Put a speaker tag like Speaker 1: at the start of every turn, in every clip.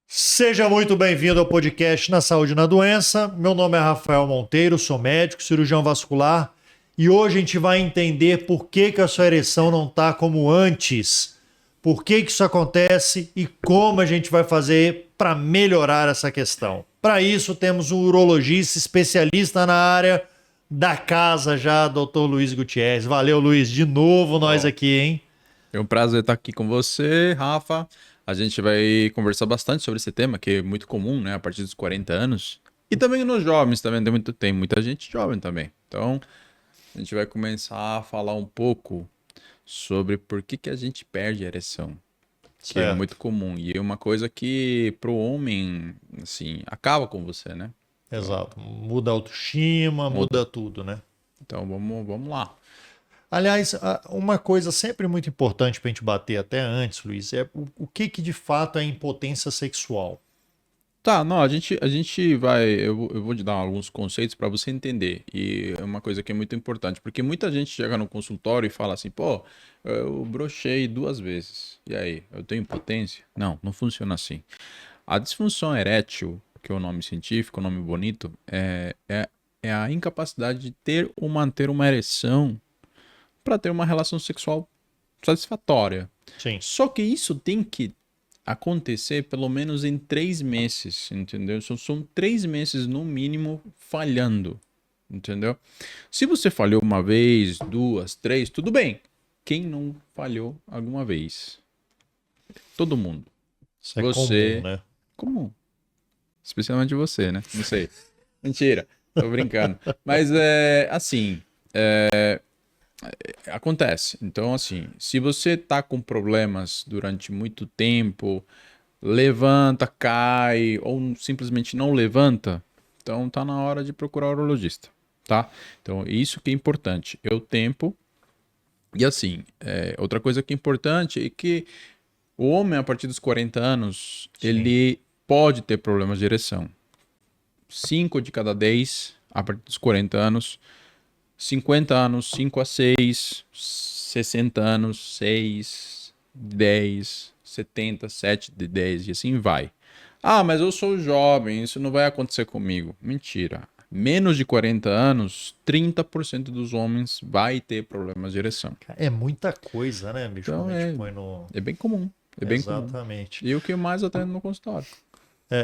Speaker 1: Seja muito bem-vindo ao podcast Na Saúde e na Doença. Meu nome é Rafael Monteiro, sou médico, cirurgião vascular e hoje a gente vai entender por que a sua ereção não está como antes, por que isso acontece e como a gente vai fazer para melhorar essa questão. Para isso, temos um urologista especialista na área da casa já, Dr. Luiz Gutierrez. Valeu, Luiz, de novo nós
Speaker 2: Bom,
Speaker 1: aqui, hein?
Speaker 2: é um prazer estar aqui com você, Rafa. A gente vai conversar bastante sobre esse tema, que é muito comum, né, a partir dos 40 anos. E também nos jovens, também tem muita gente jovem também. Então, a gente vai começar a falar um pouco sobre por que a gente perde a ereção, que é
Speaker 1: Certo,
Speaker 2: muito comum. E é uma coisa que, pro homem, assim, acaba com você, né? Então,
Speaker 1: exato. Muda a autoestima,
Speaker 2: muda.
Speaker 1: muda tudo, né?
Speaker 2: Então vamos lá.
Speaker 1: Aliás, uma coisa sempre muito importante para a gente bater até antes, Luiz, é o que de fato é impotência sexual.
Speaker 2: Tá, não, a gente vai. Eu vou te dar alguns conceitos para você entender. E é uma coisa que é muito importante, porque muita gente chega no consultório e fala assim: pô, eu brochei 2 vezes. E aí, eu tenho impotência? Não, não funciona assim. A disfunção erétil, que é o nome científico, o nome bonito, é a incapacidade de ter ou manter uma ereção para ter uma relação sexual satisfatória.
Speaker 1: Sim,
Speaker 2: Só que isso tem que acontecer pelo menos em 3 meses, entendeu? São 3 meses no mínimo falhando, entendeu? Se você falhou uma vez, duas, três, tudo bem. Quem não falhou alguma vez? Todo mundo.
Speaker 1: isso é comum,
Speaker 2: Você,
Speaker 1: né?
Speaker 2: comum. Especialmente você, né? Não sei. Mentira, tô brincando. Mas é assim, acontece. Então, assim, se você tá com problemas durante muito tempo, levanta, cai ou simplesmente não levanta, então tá na hora de procurar o urologista, tá? Então, isso que é importante, é o tempo. E assim, outra coisa que é importante é que o homem, a partir dos 40 anos,
Speaker 1: Sim.
Speaker 2: ele pode ter problemas de ereção. 5 de cada 10 a partir dos 40 anos. 50 anos, 5 a 6, 60 anos, 6, 10, 70, 7 de 10 e assim vai. Ah, mas eu sou jovem, isso não vai acontecer comigo. Mentira. Menos de 40 anos, 30% dos homens vai ter problemas de ereção.
Speaker 1: É muita coisa, né, bicho, quando
Speaker 2: Então
Speaker 1: a gente põe no.
Speaker 2: é bem comum. É bem comum.
Speaker 1: Exatamente.
Speaker 2: E o que mais eu atendo no consultório.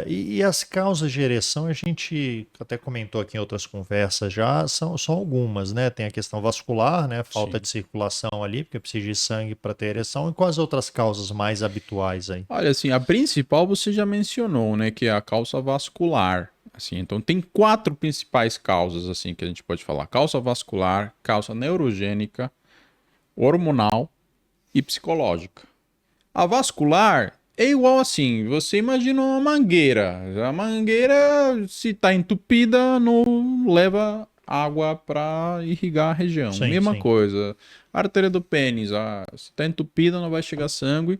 Speaker 1: E as causas de ereção, a gente até comentou aqui em outras conversas já, são algumas, né? Tem a questão vascular, né? Falta
Speaker 2: Sim.
Speaker 1: de circulação ali, porque precisa de sangue para ter ereção. E quais outras causas mais habituais aí?
Speaker 2: Olha, assim, a principal você já mencionou, né, que é a causa vascular. Assim, então tem 4 principais causas assim que a gente pode falar: causa vascular, causa neurogênica, hormonal e psicológica. A vascular é igual assim, você imagina uma mangueira. A mangueira, se está entupida, não leva água para irrigar a região.
Speaker 1: Sim,
Speaker 2: Mesma
Speaker 1: sim.
Speaker 2: coisa. A artéria do pênis, se está entupida, não vai chegar sangue,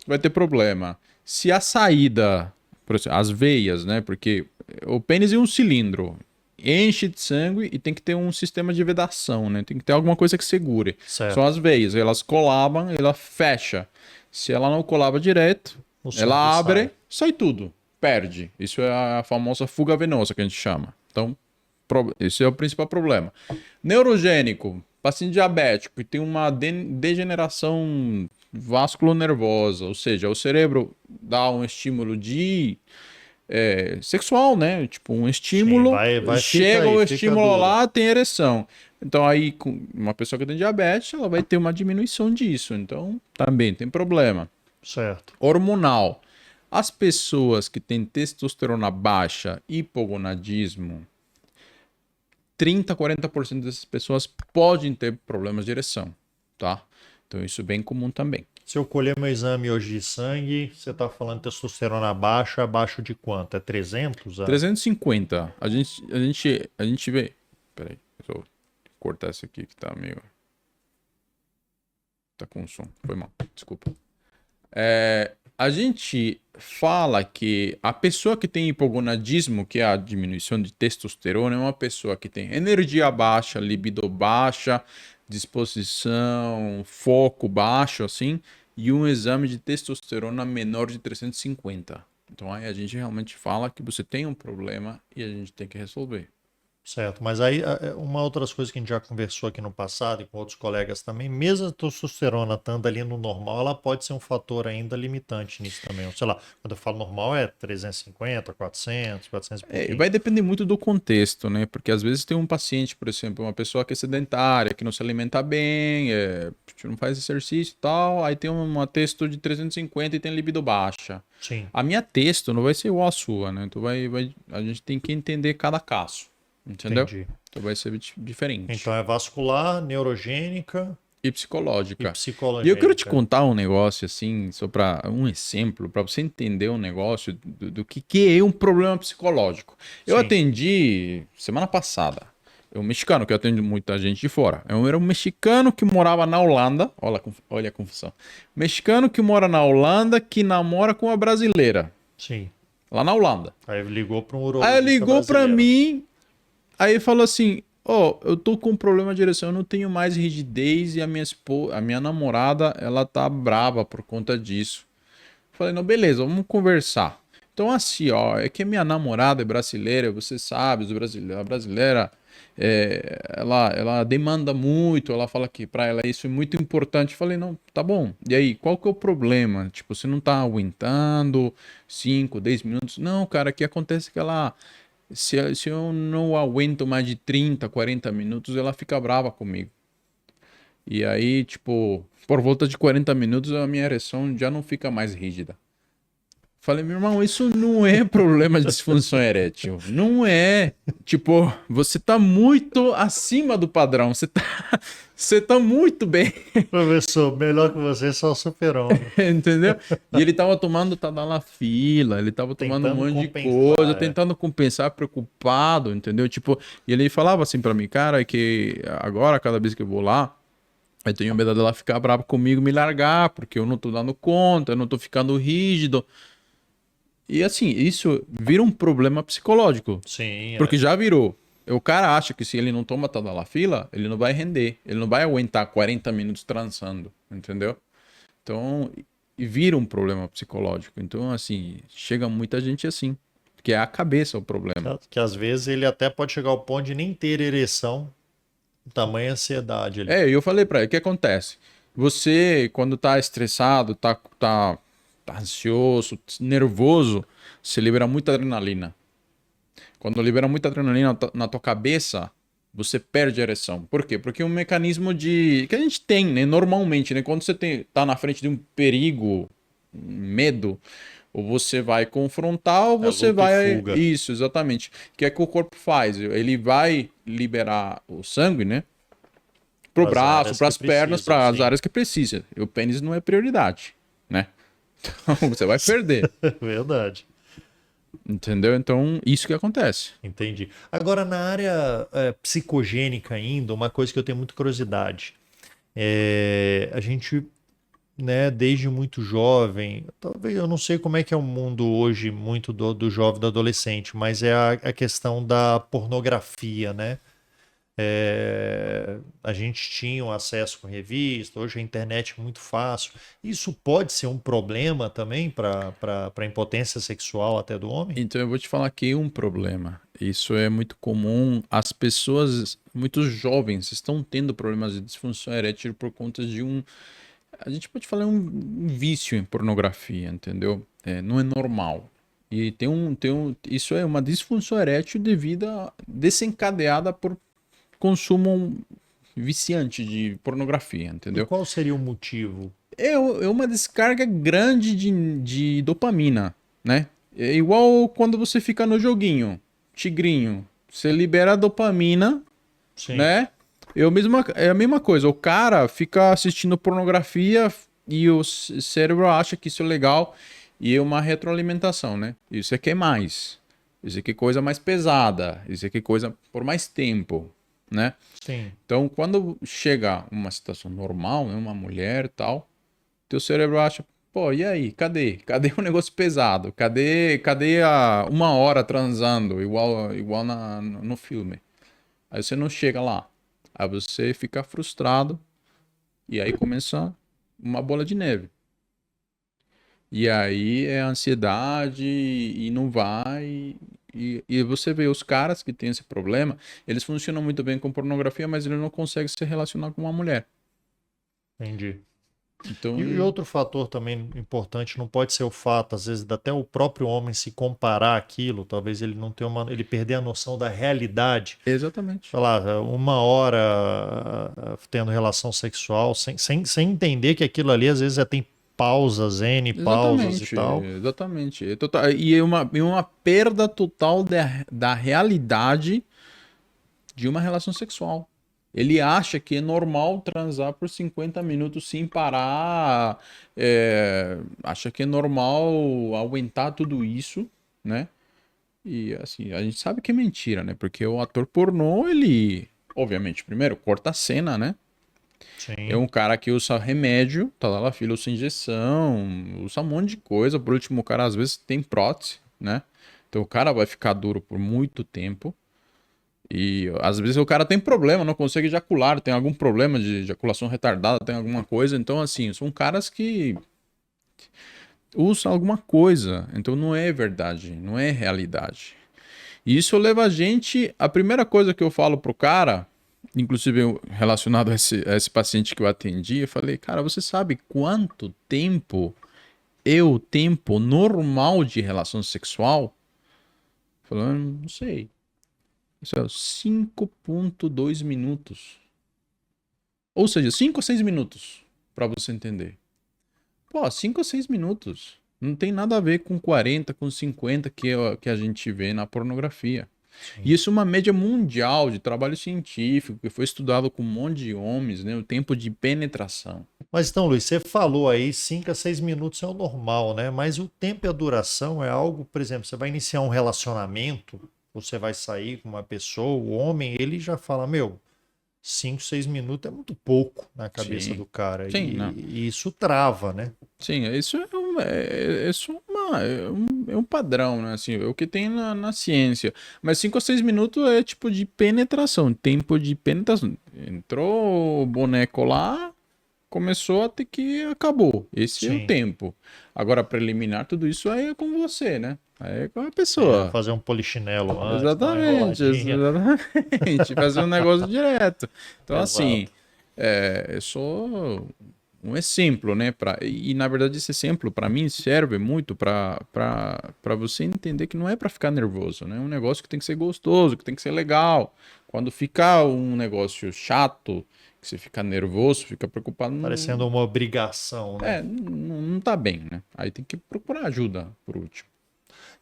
Speaker 2: vai ter problema. Se a saída, por exemplo, as veias, né? Porque o pênis é um cilindro, enche de sangue e tem que ter um sistema de vedação, né? Tem que ter alguma coisa que segure. São
Speaker 1: Certo.
Speaker 2: as veias, elas colabam, ela fecha. Se ela não colava direto,
Speaker 1: O sangue
Speaker 2: ela
Speaker 1: sai.
Speaker 2: abre, sai tudo, perde. Isso é a famosa fuga venosa que a gente chama. Então, esse é o principal problema. Neurogênico, paciente diabético que tem uma degeneração vasculonervosa, ou seja, o cérebro dá um estímulo de sexual, né? Tipo, um
Speaker 1: Sim,
Speaker 2: estímulo,
Speaker 1: fica
Speaker 2: chega
Speaker 1: aí,
Speaker 2: o
Speaker 1: fica
Speaker 2: estímulo
Speaker 1: duro.
Speaker 2: lá, tem ereção. Então, aí, com uma pessoa que tem diabetes, ela vai ter uma diminuição disso. Então, também tem problema.
Speaker 1: Certo.
Speaker 2: Hormonal. As pessoas que têm testosterona baixa, hipogonadismo, 30 a 40% dessas pessoas podem ter problemas de ereção, tá? Então isso é bem comum também.
Speaker 1: Se eu colher meu exame hoje de sangue, você está falando testosterona baixa, abaixo de quanto? É 300?
Speaker 2: 350. A gente vê. Peraí, deixa eu cortar isso aqui que tá meio. Tá com som. Foi mal, desculpa. A gente fala que a pessoa que tem hipogonadismo, que é a diminuição de testosterona, é uma pessoa que tem energia baixa, libido baixa, disposição, foco baixo, assim, e um exame de testosterona menor de 350. Então aí a gente realmente fala que você tem um problema e a gente tem que resolver.
Speaker 1: Certo, mas aí uma outras coisas que a gente já conversou aqui no passado e com outros colegas também, mesmo a testosterona estando ali no normal, ela pode ser um fator ainda limitante nisso também. Sei lá, quando eu falo normal é 350, 400, 400 e
Speaker 2: É,
Speaker 1: pouquinho.
Speaker 2: vai depender muito do contexto, né? Porque às vezes tem um paciente, por exemplo, uma pessoa que é sedentária, que não se alimenta bem, não faz exercício e tal, aí tem uma testo de 350 e tem libido baixa.
Speaker 1: Sim,
Speaker 2: A minha testo não vai ser igual à sua, né? Então a gente tem que entender cada caso, entendeu?
Speaker 1: entendi.
Speaker 2: Então vai ser diferente.
Speaker 1: Então é vascular, neurogênica
Speaker 2: E
Speaker 1: e
Speaker 2: psicológica. E eu quero te
Speaker 1: psicologênica.
Speaker 2: contar um negócio assim, só para um exemplo, para você entender um negócio do que é um problema psicológico. Eu
Speaker 1: Sim,
Speaker 2: atendi semana passada. É um mexicano que eu atendo muita gente de fora. Era um mexicano que morava na Holanda. Olha a confusão. Mexicano que mora na Holanda que namora com uma brasileira.
Speaker 1: sim.
Speaker 2: Lá na Holanda.
Speaker 1: Aí ligou para um
Speaker 2: Aí
Speaker 1: urologista
Speaker 2: ligou pra
Speaker 1: brasileiro.
Speaker 2: mim. Aí falou assim: Ó, eu tô com um problema de ereção, eu não tenho mais rigidez e a minha namorada, ela tá brava por conta disso. Falei, não, beleza, vamos conversar. Então, assim, ó, é que a minha namorada é brasileira, você sabe, a brasileira, ela demanda muito, ela fala que pra ela isso é muito importante. Falei, não, tá bom. E aí, qual que é o problema? Tipo, você não tá aguentando 5, 10 minutos? Não, cara, o que acontece é que ela se eu não aguento mais de 30, 40 minutos, ela fica brava comigo. E aí, tipo, por volta de 40 minutos, a minha ereção já não fica mais rígida. Falei, meu irmão, isso não é problema de disfunção erétil. Não é. Tipo, você tá muito acima do padrão. Você tá muito bem.
Speaker 1: Professor, melhor que você, só o super-homem.
Speaker 2: Entendeu? E ele tava tomando Tadalafila, ele tava tomando um
Speaker 1: Tentando
Speaker 2: monte de coisa,
Speaker 1: compensar. É.
Speaker 2: tentando compensar, preocupado, entendeu? Tipo, e ele falava assim pra mim, cara, que agora, cada vez que eu vou lá, eu tenho medo dela ficar brava comigo e me largar, porque eu não tô dando conta, eu não tô ficando rígido. E assim, isso vira um problema psicológico,
Speaker 1: Sim,
Speaker 2: porque
Speaker 1: é.
Speaker 2: já virou. O cara acha que se ele não toma Tadalafila, ele não vai render, ele não vai aguentar 40 minutos transando, entendeu? Então, e vira um problema psicológico. Então, assim, chega muita gente assim, que é a cabeça o problema.
Speaker 1: Que às vezes ele até pode chegar ao ponto de nem ter ereção, tamanha ansiedade ali.
Speaker 2: É, e eu falei pra ele, o que acontece? Você, quando tá estressado, tá ansioso, nervoso, você libera muita adrenalina. Quando libera muita adrenalina na tua cabeça, você perde a ereção. Por quê? Porque é um mecanismo de que a gente tem, né, normalmente, né, quando você tá na frente de um perigo, um medo, ou você vai confrontar ou
Speaker 1: É
Speaker 2: você
Speaker 1: luta e
Speaker 2: vai
Speaker 1: fuga.
Speaker 2: isso, exatamente. O que é que o corpo faz? Ele vai liberar o sangue, né, pro
Speaker 1: Para as
Speaker 2: braço,
Speaker 1: áreas que
Speaker 2: pras pernas,
Speaker 1: precisam,
Speaker 2: para as
Speaker 1: sim.
Speaker 2: áreas que precisa. E o pênis não é prioridade, né? Então você vai perder,
Speaker 1: Verdade.
Speaker 2: entendeu? Então, isso que acontece.
Speaker 1: Entendi. Agora, na área psicogênica ainda, uma coisa que eu tenho muita curiosidade. A gente, né, desde muito jovem, talvez eu não sei como é que é o mundo hoje, muito do jovem, do adolescente, mas é a questão da pornografia, né? A gente tinha um acesso com revista, hoje a internet é muito fácil. Isso pode ser um problema também para a impotência sexual até do homem?
Speaker 2: Então eu vou te falar aqui um problema. Isso é muito comum. As pessoas, muitos jovens, estão tendo problemas de disfunção erétil por conta de um. A gente pode falar um vício em pornografia, entendeu? Não é normal. E isso é uma disfunção erétil desencadeada por consumo viciante de pornografia,
Speaker 1: E
Speaker 2: entendeu?
Speaker 1: qual seria o motivo?
Speaker 2: É uma descarga grande de dopamina, né? É igual quando você fica no joguinho, tigrinho. Você libera dopamina,
Speaker 1: Sim,
Speaker 2: né? É a mesma coisa. O cara fica assistindo pornografia e o cérebro acha que isso é legal e é uma retroalimentação, né? Isso aqui é mais. Isso aqui é coisa mais pesada. Isso aqui é coisa por mais tempo, né?
Speaker 1: sim.
Speaker 2: Então, quando chega uma situação normal, né, uma mulher e tal, teu cérebro acha, pô, e aí? Cadê? Cadê o negócio pesado? Cadê a uma hora transando, igual no filme? Aí você não chega lá. Aí você fica frustrado e aí começa uma bola de neve. E aí é ansiedade e não vai. E você vê os caras que têm esse problema, eles funcionam muito bem com pornografia, mas ele não consegue se relacionar com uma mulher.
Speaker 1: Entendi.
Speaker 2: Então,
Speaker 1: E outro fator também importante não pode ser o fato, às vezes, até o próprio homem se comparar aquilo, talvez ele não tenha ele perder a noção da realidade.
Speaker 2: exatamente.
Speaker 1: Sei lá, uma hora tendo relação sexual, sem entender que aquilo ali às vezes tem pausas, N pausas e
Speaker 2: Exatamente,
Speaker 1: tal.
Speaker 2: exatamente. E uma perda total da realidade de uma relação sexual. Ele acha que é normal transar por 50 minutos sem parar, acha que é normal aguentar tudo isso, né? E assim, a gente sabe que é mentira, né? Porque o ator pornô, ele, obviamente, primeiro, corta a cena, né? É
Speaker 1: Sim.
Speaker 2: um cara que usa remédio, tá lá, filho, usa injeção, usa um monte de coisa. Por último, o cara às vezes tem prótese, né? Então o cara vai ficar duro por muito tempo. E às vezes o cara tem problema, não consegue ejacular, tem algum problema de ejaculação retardada, tem alguma coisa. Então, assim, são caras que usam alguma coisa. Então não é verdade, não é realidade. E isso leva a gente. A primeira coisa que eu falo pro cara, inclusive relacionado a esse paciente que eu atendi, eu falei, cara, você sabe quanto tempo é o tempo normal de relação sexual? Falando, não sei. Isso é 5,2 minutos. Ou seja, 5 ou 6 minutos, para você entender. Pô, 5 ou 6 minutos. Não tem nada a ver com 40, com 50 que a gente vê na pornografia. E
Speaker 1: Sim.
Speaker 2: isso é uma média mundial de trabalho científico, que foi estudado com um monte de homens, né? O tempo de penetração.
Speaker 1: Mas então, Luiz, você falou aí 5 a 6 minutos é o normal, né? Mas o tempo e a duração é algo, por exemplo, você vai iniciar um relacionamento, você vai sair com uma pessoa, o homem, ele já fala, meu, 5, 6 minutos é muito pouco na cabeça do
Speaker 2: Sim,
Speaker 1: cara.
Speaker 2: sim, não.
Speaker 1: E isso trava, né?
Speaker 2: Sim, isso é um padrão, né? Assim, é o que tem na ciência. Mas 5 a 6 minutos é tipo de penetração, tempo de penetração. Entrou o boneco lá, começou até que acabou. Esse é o
Speaker 1: Sim.
Speaker 2: tempo. Agora, preliminar, tudo isso aí é com você, né? Aí é com a
Speaker 1: É,
Speaker 2: pessoa.
Speaker 1: fazer um polichinelo antes, dar uma
Speaker 2: Exatamente,
Speaker 1: enroladinha.
Speaker 2: exatamente. Fazer um negócio direto. Então, assim,
Speaker 1: Exato.
Speaker 2: eu sou um exemplo, né? E na verdade, esse exemplo, para mim, serve muito para você entender que não é para ficar nervoso, né? É um negócio que tem que ser gostoso, que tem que ser legal. Quando fica um negócio chato, que você fica nervoso, fica preocupado, não,
Speaker 1: Parecendo uma obrigação, né?
Speaker 2: não tá bem, né? Aí tem que procurar ajuda, por último.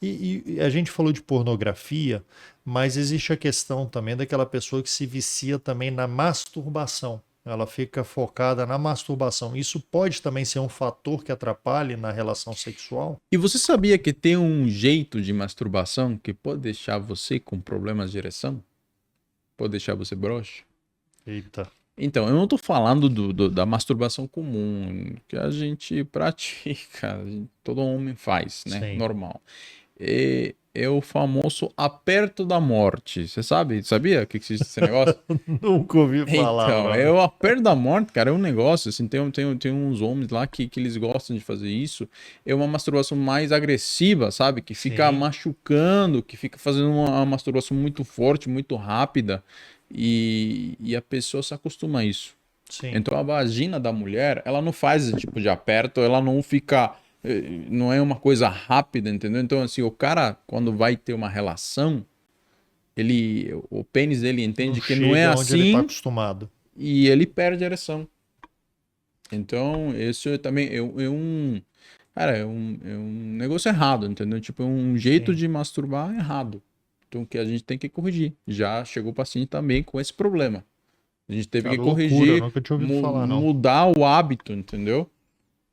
Speaker 1: E a gente falou de pornografia, mas existe a questão também daquela pessoa que se vicia também na masturbação. Ela fica focada na masturbação. Isso pode também ser um fator que atrapalhe na relação sexual?
Speaker 2: E você sabia que tem um jeito de masturbação que pode deixar você com problemas de ereção? Pode deixar você broxa?
Speaker 1: Eita,
Speaker 2: Então, eu não tô falando da masturbação comum, que a gente pratica, todo homem faz, né?
Speaker 1: sim.
Speaker 2: Normal. É o famoso aperto da morte. Você sabe? Sabia o que existe esse negócio?
Speaker 1: Nunca ouvi falar,
Speaker 2: Então, é
Speaker 1: brother.
Speaker 2: o aperto da morte, cara, é um negócio, assim, tem uns homens lá que eles gostam de fazer isso, é uma masturbação mais agressiva, sabe? Que fica
Speaker 1: Sim,
Speaker 2: machucando, que fica fazendo uma masturbação muito forte, muito rápida, e a pessoa se acostuma a isso.
Speaker 1: sim.
Speaker 2: Então, a vagina da mulher, ela não faz esse tipo de aperto, ela não fica, não é uma coisa rápida, entendeu? Então, assim, o cara, quando vai ter uma relação, o pênis dele
Speaker 1: Não
Speaker 2: entende que não é
Speaker 1: chega onde ele está
Speaker 2: assim,
Speaker 1: acostumado.
Speaker 2: e ele perde a ereção. Então, isso também cara, é um negócio errado, entendeu? Tipo, é um jeito
Speaker 1: Sim.
Speaker 2: de masturbar errado. Então, que a gente tem que corrigir. Já chegou o paciente também com esse problema. A gente teve
Speaker 1: Cara,
Speaker 2: que
Speaker 1: loucura, eu
Speaker 2: corrigir,
Speaker 1: nunca tinha ouvido falar, não.
Speaker 2: mudar o hábito, entendeu?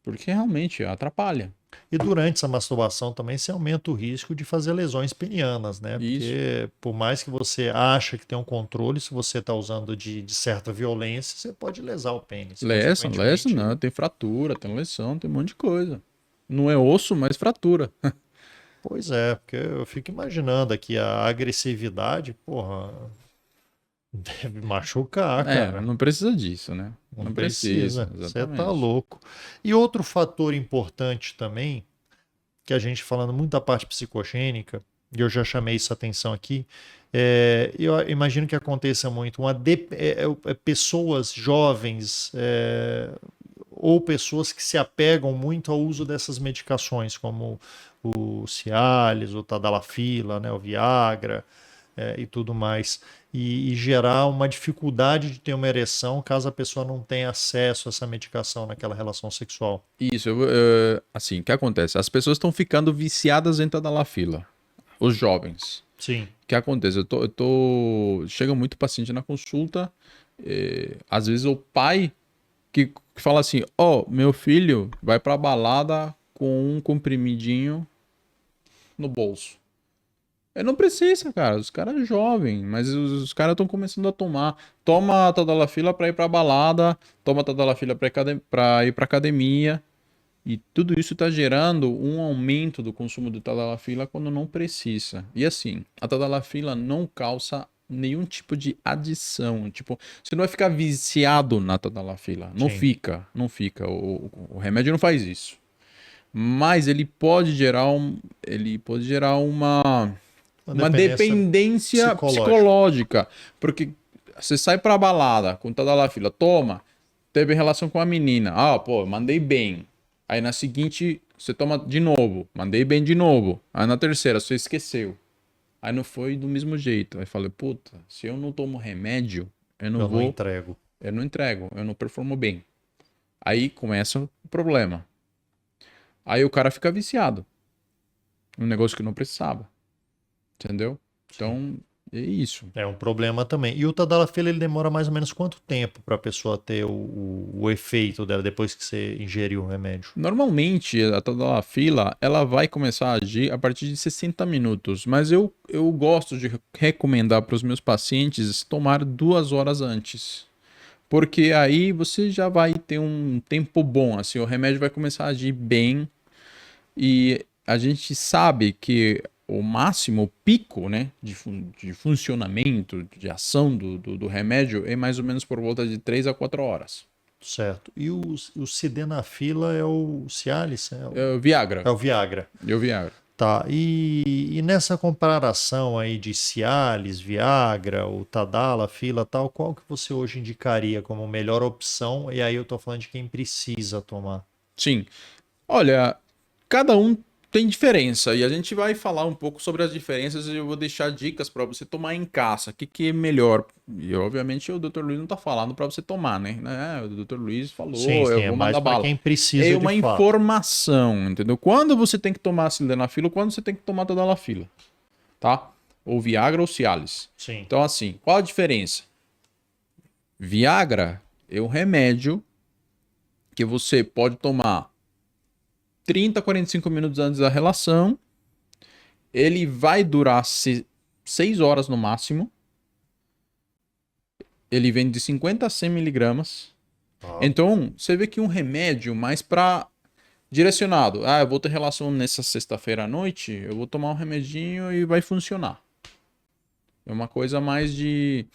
Speaker 2: Porque realmente atrapalha.
Speaker 1: E durante essa masturbação também se aumenta o risco de fazer lesões penianas, né?
Speaker 2: Isso.
Speaker 1: Porque por mais que você acha que tem um controle, se você está usando de certa violência, você pode lesar o pênis.
Speaker 2: Lesa,
Speaker 1: Consequentemente,
Speaker 2: não. Tem fratura, tem lesão, tem um monte de coisa. Não é osso, mas fratura.
Speaker 1: pois é, porque eu fico imaginando aqui a agressividade, porra, Deve machucar, cara.
Speaker 2: Não precisa disso, né?
Speaker 1: Não precisa. Você tá
Speaker 2: exatamente.
Speaker 1: louco. E outro fator importante também, que a gente falando muito da parte psicogênica, e eu já chamei essa atenção aqui, eu imagino que aconteça muito pessoas jovens ou pessoas que se apegam muito ao uso dessas medicações, como o Cialis, o Tadalafila, né, o Viagra, e tudo mais, e gerar uma dificuldade de ter uma ereção caso a pessoa não tenha acesso a essa medicação naquela relação sexual.
Speaker 2: Isso, assim, o que acontece? As pessoas estão ficando viciadas em Tadalafila, os jovens.
Speaker 1: Sim,
Speaker 2: O que acontece? Chega muito paciente na consulta, às vezes o pai que fala assim, meu filho vai pra balada com um comprimidinho no bolso. Não precisa, cara. Os caras são jovens, mas os caras estão começando a tomar. Toma a Tadalafila pra ir pra balada, toma a Tadalafila pra ir pra academia. E tudo isso está gerando um aumento do consumo de Tadalafila quando não precisa. E assim, a Tadalafila não causa nenhum tipo de adição. Tipo, você não vai ficar viciado na Tadalafila. Não
Speaker 1: sim.
Speaker 2: fica, não fica. O remédio não faz isso. Mas ele pode gerar uma
Speaker 1: Dependência
Speaker 2: dependência
Speaker 1: psicológica.
Speaker 2: psicológica. Porque você sai pra balada com Tadalafila, toma, teve relação com a menina. Pô, mandei bem. Aí na seguinte, você toma de novo, mandei bem de novo. Aí na terceira, você esqueceu. Aí não foi do mesmo jeito. Aí falei, puta, se eu não tomo remédio,
Speaker 1: Eu não entrego.
Speaker 2: eu não entrego, eu não performo bem. Aí começa o problema. Aí o cara fica viciado. Um negócio que não precisava. Entendeu?
Speaker 1: Sim.
Speaker 2: Então, é isso.
Speaker 1: É um problema também. E o Tadalafila, ele demora mais ou menos quanto tempo para a pessoa ter o efeito dela depois que você ingeriu o remédio?
Speaker 2: Normalmente, a Tadalafila, ela vai começar a agir a partir de 60 minutos, mas eu gosto de recomendar para os meus pacientes tomar 2 horas antes. Porque aí você já vai ter um tempo bom, assim, o remédio vai começar a agir bem e a gente sabe que o máximo, o pico, né, de funcionamento, de ação do remédio é mais ou menos por volta de 3 a 4 horas.
Speaker 1: Certo. E o Sildenafila é o Cialis?
Speaker 2: Viagra.
Speaker 1: É o Viagra.
Speaker 2: E o Viagra.
Speaker 1: Tá. E nessa comparação aí de Cialis, Viagra, o Tadalafila, tal, qual que você hoje indicaria como melhor opção? E aí eu tô falando de quem precisa tomar.
Speaker 2: Sim. Olha, cada um tem diferença e a gente vai falar um pouco sobre as diferenças e eu vou deixar dicas para você tomar em casa. O que, que é melhor? E obviamente o Dr. Luiz não tá falando para você tomar, né? O Dr. Luiz
Speaker 1: Sim,
Speaker 2: falou,
Speaker 1: sim,
Speaker 2: eu
Speaker 1: é
Speaker 2: vou
Speaker 1: mais
Speaker 2: mandar
Speaker 1: para
Speaker 2: bala.
Speaker 1: quem
Speaker 2: É
Speaker 1: precisa de
Speaker 2: uma
Speaker 1: fato.
Speaker 2: informação, entendeu? Quando você tem que tomar sildenafila, quando você tem que tomar tadalafila, tá? Ou Viagra ou Cialis.
Speaker 1: Sim.
Speaker 2: Então assim, qual a diferença? Viagra é um remédio que você pode tomar 30 a 45 minutos antes da relação. Ele vai durar 6 horas no máximo. Ele vem de 50 a 100 miligramas.
Speaker 1: Tá.
Speaker 2: Então, você vê que um remédio mais para direcionado. Eu vou ter relação nessa sexta-feira à noite, eu vou tomar um remedinho e vai funcionar. É uma coisa mais de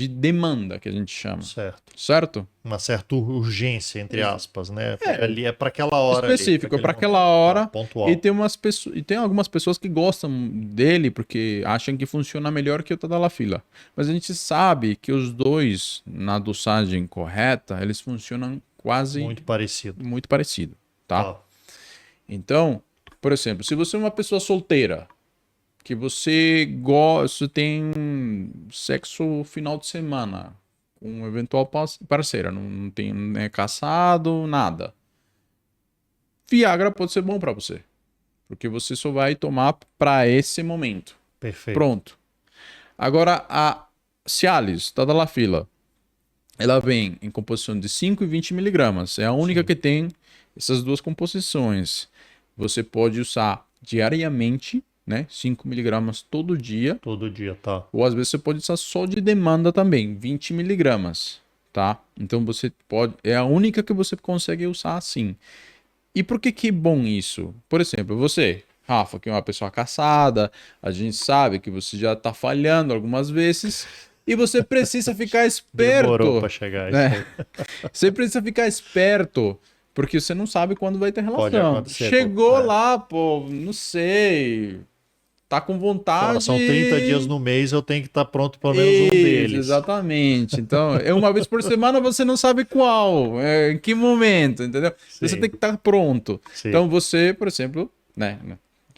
Speaker 2: demanda que a gente chama.
Speaker 1: Certo.
Speaker 2: Certo?
Speaker 1: Uma certa urgência, entre aspas, né? Ali é para aquela hora.
Speaker 2: Específico, é
Speaker 1: ali,
Speaker 2: para
Speaker 1: aquele
Speaker 2: aquela
Speaker 1: momento.
Speaker 2: hora.
Speaker 1: Tá, pontual.
Speaker 2: E tem algumas pessoas que gostam dele porque acham que funciona melhor que o Tadalafila. Mas a gente sabe que os dois, na dosagem correta, eles funcionam quase
Speaker 1: Muito parecido.
Speaker 2: muito parecido, tá?
Speaker 1: Tá.
Speaker 2: Então, por exemplo, se você é uma pessoa solteira, que você gosta, tem sexo final de semana com um eventual parceira, não tem, não é caçado, nada. Viagra pode ser bom para você, porque você só vai tomar para esse momento.
Speaker 1: Perfeito.
Speaker 2: Pronto. Agora a Cialis, Tadalafila, ela vem em composição de 5 e 20 miligramas. É a única
Speaker 1: Sim.
Speaker 2: que tem essas duas composições. Você pode usar diariamente, né? 5 miligramas todo dia.
Speaker 1: Todo dia, tá.
Speaker 2: Ou às vezes você pode usar só de demanda também, 20 miligramas, tá? Então você pode... É a única que você consegue usar assim. E por que que é bom isso? Por exemplo, você, Rafa, que é uma pessoa caçada, a gente sabe que você já tá falhando algumas vezes. E você precisa ficar
Speaker 1: Demorou
Speaker 2: esperto,
Speaker 1: para chegar isso
Speaker 2: né?
Speaker 1: aí.
Speaker 2: Você precisa ficar esperto, porque você não sabe quando vai ter
Speaker 1: Pode
Speaker 2: relação.
Speaker 1: acontecer.
Speaker 2: Chegou lá, pô, não sei, tá com
Speaker 1: Fala, são 30 dias
Speaker 2: vontade.
Speaker 1: no mês, eu tenho que estar pronto pelo menos um
Speaker 2: Isso,
Speaker 1: deles.
Speaker 2: exatamente. Então, é uma vez por semana, você não sabe qual, em que momento, entendeu? Você
Speaker 1: Sim,
Speaker 2: tem que estar pronto.
Speaker 1: sim.
Speaker 2: Então, você, por exemplo, né,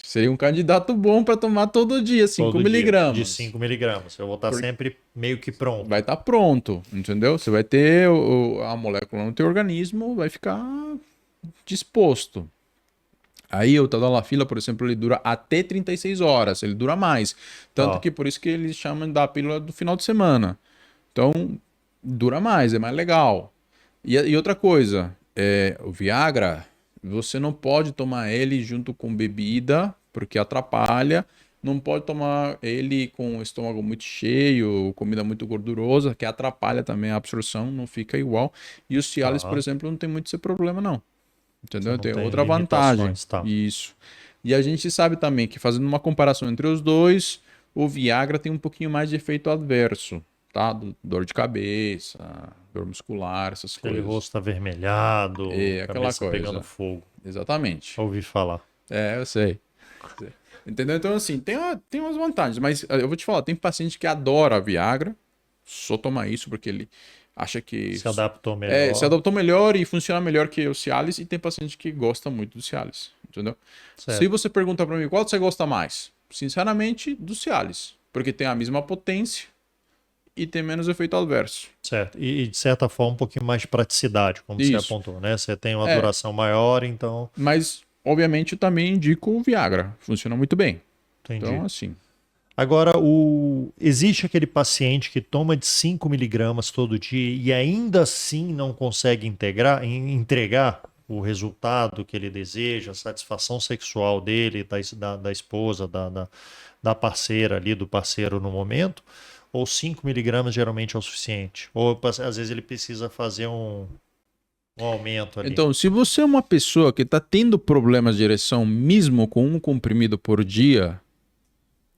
Speaker 2: seria um candidato bom para tomar todo dia, 5
Speaker 1: Todo dia, de
Speaker 2: miligramas.
Speaker 1: 5 miligramas. Eu vou estar sempre meio que
Speaker 2: Vai
Speaker 1: pronto.
Speaker 2: estar pronto, entendeu? Você vai ter a molécula no teu organismo, vai ficar disposto. Aí o Tadalafila, por exemplo, ele dura até 36 horas, ele dura mais. Tanto
Speaker 1: Ó,
Speaker 2: que por isso que eles chamam da pílula do final de semana. Então, dura mais, é mais legal. E outra coisa, o Viagra, você não pode tomar ele junto com bebida, porque atrapalha. Não pode tomar ele com o estômago muito cheio, comida muito gordurosa, que atrapalha também a absorção, não fica igual. E os Cialis, por
Speaker 1: tá.
Speaker 2: exemplo, não tem muito esse problema, não.
Speaker 1: Você
Speaker 2: Entendeu?
Speaker 1: não
Speaker 2: Tem
Speaker 1: tem
Speaker 2: outra vantagem.
Speaker 1: limitações, tá?
Speaker 2: Isso. E a gente sabe também que, fazendo uma comparação entre os dois, o Viagra tem um pouquinho mais de efeito adverso, tá? Dor de cabeça, dor muscular, essas
Speaker 1: Aquele
Speaker 2: coisas.
Speaker 1: rosto avermelhado,
Speaker 2: É aquela
Speaker 1: cabeça pegando
Speaker 2: coisa.
Speaker 1: fogo.
Speaker 2: Exatamente.
Speaker 1: Ouvi falar.
Speaker 2: Eu sei. Entendeu? Então, assim, tem umas vantagens, mas eu vou te falar, tem paciente que adora Viagra, só toma isso porque ele acha que
Speaker 1: Se adaptou
Speaker 2: se
Speaker 1: melhor.
Speaker 2: adaptou melhor e funciona melhor que o Cialis, e tem paciente que gosta muito do Cialis, entendeu? Se
Speaker 1: Certo,
Speaker 2: você perguntar para mim qual você gosta mais, sinceramente, do Cialis, porque tem a mesma potência e tem menos efeito adverso.
Speaker 1: certo. E, de certa forma um pouquinho mais de praticidade, como você
Speaker 2: Isso.
Speaker 1: apontou, né? Você tem uma
Speaker 2: É,
Speaker 1: duração maior, então
Speaker 2: mas obviamente eu também indico o Viagra, funciona muito bem.
Speaker 1: entendi.
Speaker 2: Então, assim,
Speaker 1: Agora, existe aquele paciente que toma de 5 miligramas todo dia e ainda assim não consegue entregar o resultado que ele deseja, a satisfação sexual dele, da esposa, da parceira ali, do parceiro no momento, ou 5 miligramas geralmente é o suficiente? Ou às vezes ele precisa fazer um aumento ali.
Speaker 2: então, se você é uma pessoa que está tendo problemas de ereção mesmo com um comprimido por dia,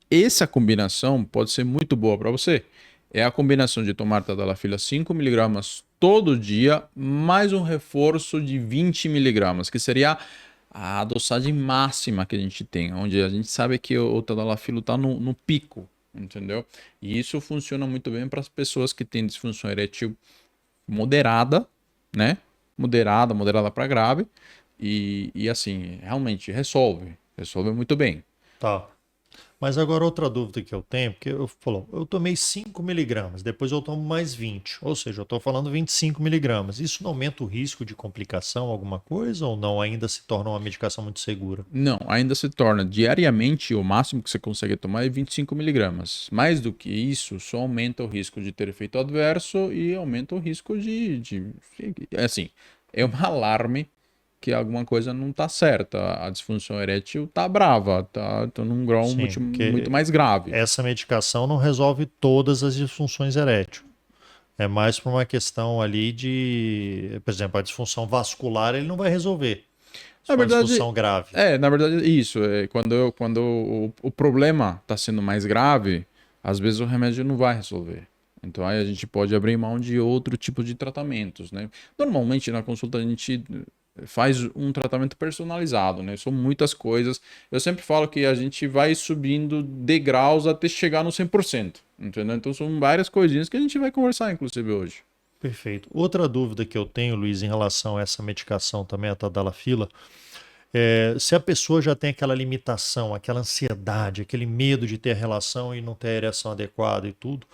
Speaker 2: essa combinação pode ser muito boa para você. É a combinação de tomar tadalafila 5 miligramas todo dia, mais um reforço de 20 miligramas, que seria a dosagem máxima que a gente tem, onde a gente sabe que o tadalafilo está no pico, entendeu? E isso funciona muito bem para as pessoas que têm disfunção erétil moderada, né? Moderada para grave, e assim, realmente resolve muito bem.
Speaker 1: Tá. Mas agora outra dúvida que eu tenho, porque eu tomei 5 miligramas, depois eu tomo mais 20, ou seja, eu estou falando 25 miligramas. Isso não aumenta o risco de complicação, alguma coisa, ou não? Ainda se torna uma medicação muito segura?
Speaker 2: Não, ainda se torna diariamente, o máximo que você consegue tomar é 25 miligramas. Mais do que isso, só aumenta o risco de ter efeito adverso e aumenta o risco assim, é um alarme que alguma coisa não está certa. A disfunção erétil está brava, tá num grau
Speaker 1: Sim,
Speaker 2: muito
Speaker 1: porque
Speaker 2: mais grave.
Speaker 1: essa medicação não resolve todas as disfunções eréteis. É mais por uma questão ali de, por exemplo, a disfunção vascular ele não vai resolver. Se
Speaker 2: Na
Speaker 1: for uma
Speaker 2: verdade,
Speaker 1: disfunção grave.
Speaker 2: na verdade, isso. Quando o problema está sendo mais grave, às vezes o remédio não vai resolver. Então aí a gente pode abrir mão de outro tipo de tratamentos, né? Normalmente na consulta a gente faz um tratamento personalizado, né? São muitas coisas. Eu sempre falo que a gente vai subindo degraus até chegar no 100%, entendeu? Então são várias coisinhas que a gente vai conversar, inclusive, hoje.
Speaker 1: Perfeito. Outra dúvida que eu tenho, Luiz, em relação a essa medicação também, a tadalafila, se a pessoa já tem aquela limitação, aquela ansiedade, aquele medo de ter relação e não ter a ereção adequada e tudo,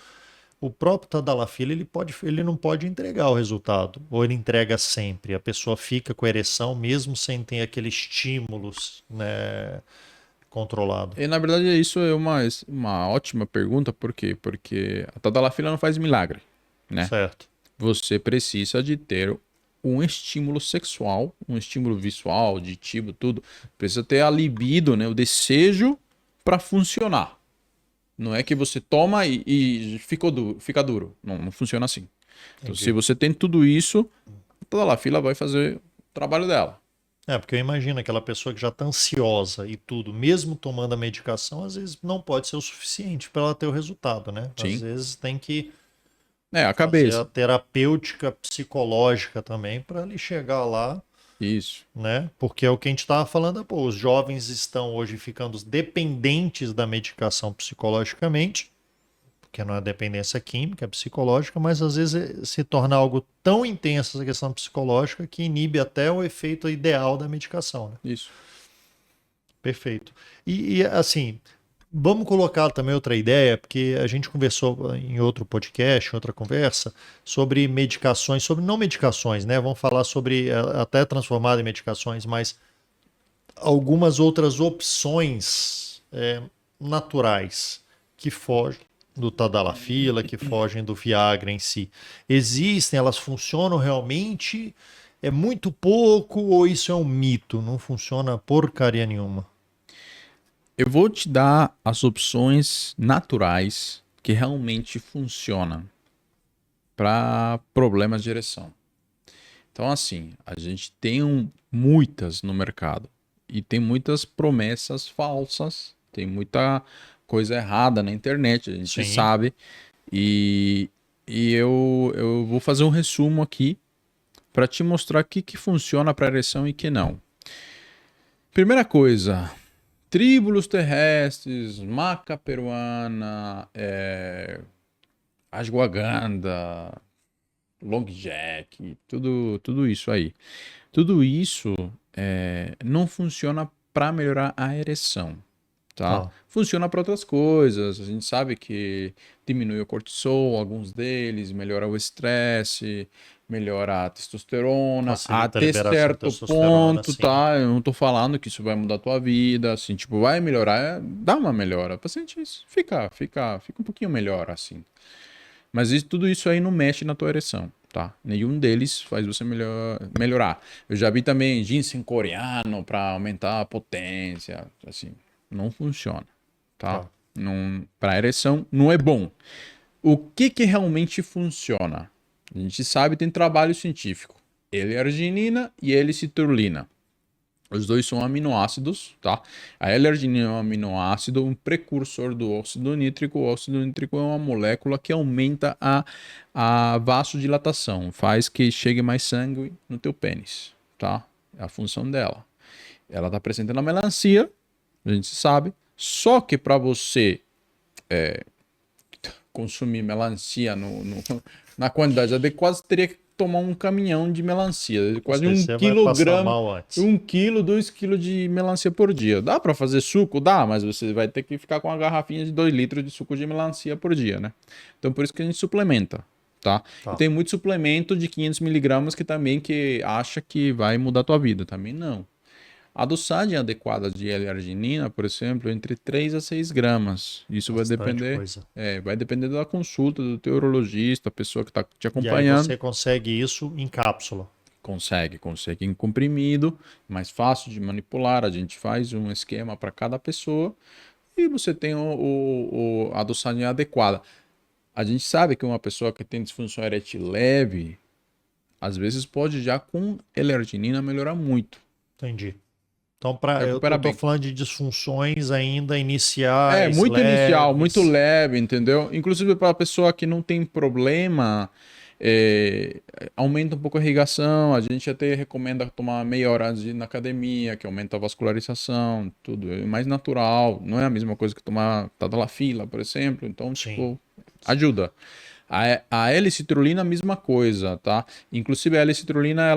Speaker 1: o próprio tadalafila ele não pode entregar o resultado, ou ele entrega sempre. A pessoa fica com a ereção mesmo sem ter aquele estímulo, né, controlado.
Speaker 2: E na verdade isso é uma ótima pergunta, por quê? Porque a tadalafila não faz milagre, né?
Speaker 1: Certo.
Speaker 2: Você precisa de ter um estímulo sexual, um estímulo visual, auditivo, tudo. Precisa ter a libido, né? O desejo para funcionar. Não é que você toma e fica duro. Não, não funciona assim. Então, se
Speaker 1: Entendi.
Speaker 2: você tem tudo isso, a tadalafila vai fazer o trabalho dela.
Speaker 1: Porque eu imagino aquela pessoa que já está ansiosa e tudo, mesmo tomando a medicação, às vezes não pode ser o suficiente para ela ter o resultado, né? Às
Speaker 2: Sim.
Speaker 1: vezes tem que
Speaker 2: É, a
Speaker 1: fazer
Speaker 2: cabeça.
Speaker 1: a terapêutica psicológica também para ele chegar lá,
Speaker 2: Isso.
Speaker 1: né? Porque é o que a gente estava falando, pô, os jovens estão hoje ficando dependentes da medicação psicologicamente, porque não é dependência química, é psicológica, mas às vezes se torna algo tão intenso essa questão psicológica que inibe até o efeito ideal da medicação, né?
Speaker 2: Isso.
Speaker 1: Perfeito. Assim, vamos colocar também outra ideia, porque a gente conversou em outro podcast, em outra conversa, sobre medicações, sobre não medicações, né? Vamos falar sobre até transformar em medicações, mas algumas outras opções naturais que fogem do Tadalafila, que fogem do Viagra em si. Existem, elas funcionam realmente? É muito pouco ou isso é um mito? Não funciona porcaria nenhuma.
Speaker 2: Eu vou te dar as opções naturais que realmente funcionam para problemas de ereção. Então, assim, a gente tem muitas no mercado e tem muitas promessas falsas, tem muita coisa errada na internet, a gente
Speaker 1: Sim.
Speaker 2: sabe. E, e eu vou fazer um resumo aqui para te mostrar o que funciona para ereção e que não. Primeira coisa, tríbulos terrestres, maca peruana, ashwagandha, long jack, tudo isso aí. Tudo isso não funciona para melhorar a ereção, tá?
Speaker 1: Tá.
Speaker 2: Funciona para outras coisas. A gente sabe que diminui o cortisol, alguns deles, melhora o estresse, melhora a testosterona,
Speaker 1: Facilita a
Speaker 2: até
Speaker 1: liberação de
Speaker 2: certo
Speaker 1: testosterona,
Speaker 2: ponto,
Speaker 1: sim.
Speaker 2: tá? Eu não tô falando que isso vai mudar a tua vida, assim, tipo, vai melhorar, dá uma melhora. O paciente fica um pouquinho melhor, assim. Mas tudo isso aí não mexe na tua ereção, tá? Nenhum deles faz você melhorar. Eu já vi também ginseng coreano para aumentar a potência, assim, não funciona, tá?
Speaker 1: Tá.
Speaker 2: Não, para ereção não é bom. O que realmente funciona? A gente sabe, tem trabalho científico. L-arginina e L-citrulina. Os dois são aminoácidos, tá? A L-arginina é um aminoácido, um precursor do óxido nítrico. O óxido nítrico é uma molécula que aumenta a vasodilatação, faz que chegue mais sangue no teu pênis, tá? É a função dela. Ela está presente na melancia, a gente sabe. Só que para você consumir melancia na quantidade adequada, você teria que tomar um caminhão de melancia,
Speaker 1: Ou
Speaker 2: quase
Speaker 1: seja,
Speaker 2: um
Speaker 1: você vai passar
Speaker 2: quilograma,
Speaker 1: mal antes.
Speaker 2: 1 quilo, 2 quilos de melancia por dia. Dá para fazer suco? Dá, mas você vai ter que ficar com uma garrafinha de 2 litros de suco de melancia por dia, né? Então por isso que a gente suplementa, tá? E
Speaker 1: Tá.
Speaker 2: tem muito suplemento de 500 miligramas que também que acha que vai mudar a tua vida, também não. A dosagem adequada de L-arginina, por exemplo, é entre 3 a 6 gramas. Isso
Speaker 1: Bastante coisa.
Speaker 2: vai depender da consulta do teu urologista, a pessoa que está te
Speaker 1: E aí
Speaker 2: acompanhando.
Speaker 1: você consegue isso em cápsula.
Speaker 2: Consegue em comprimido, mais fácil de manipular. A gente faz um esquema para cada pessoa e você tem a dosagem adequada. A gente sabe que uma pessoa que tem disfunção erétil leve, às vezes pode já com L-arginina melhorar muito.
Speaker 1: Entendi. Então,
Speaker 2: Recupera
Speaker 1: eu tô
Speaker 2: bem.
Speaker 1: falando de disfunções ainda
Speaker 2: É,
Speaker 1: iniciais,
Speaker 2: muito inicial, muito
Speaker 1: leves.
Speaker 2: leve, entendeu? Inclusive para a pessoa que não tem problema, é, aumenta um pouco a irrigação. A gente até recomenda tomar meia hora antes de ir na academia, que aumenta a vascularização, tudo. É mais natural, não é a mesma coisa que tomar Tadalafila, por exemplo. Então,
Speaker 1: Sim.
Speaker 2: tipo, ajuda. A L-citrulina, a mesma coisa, tá? Inclusive, a L-citrulina,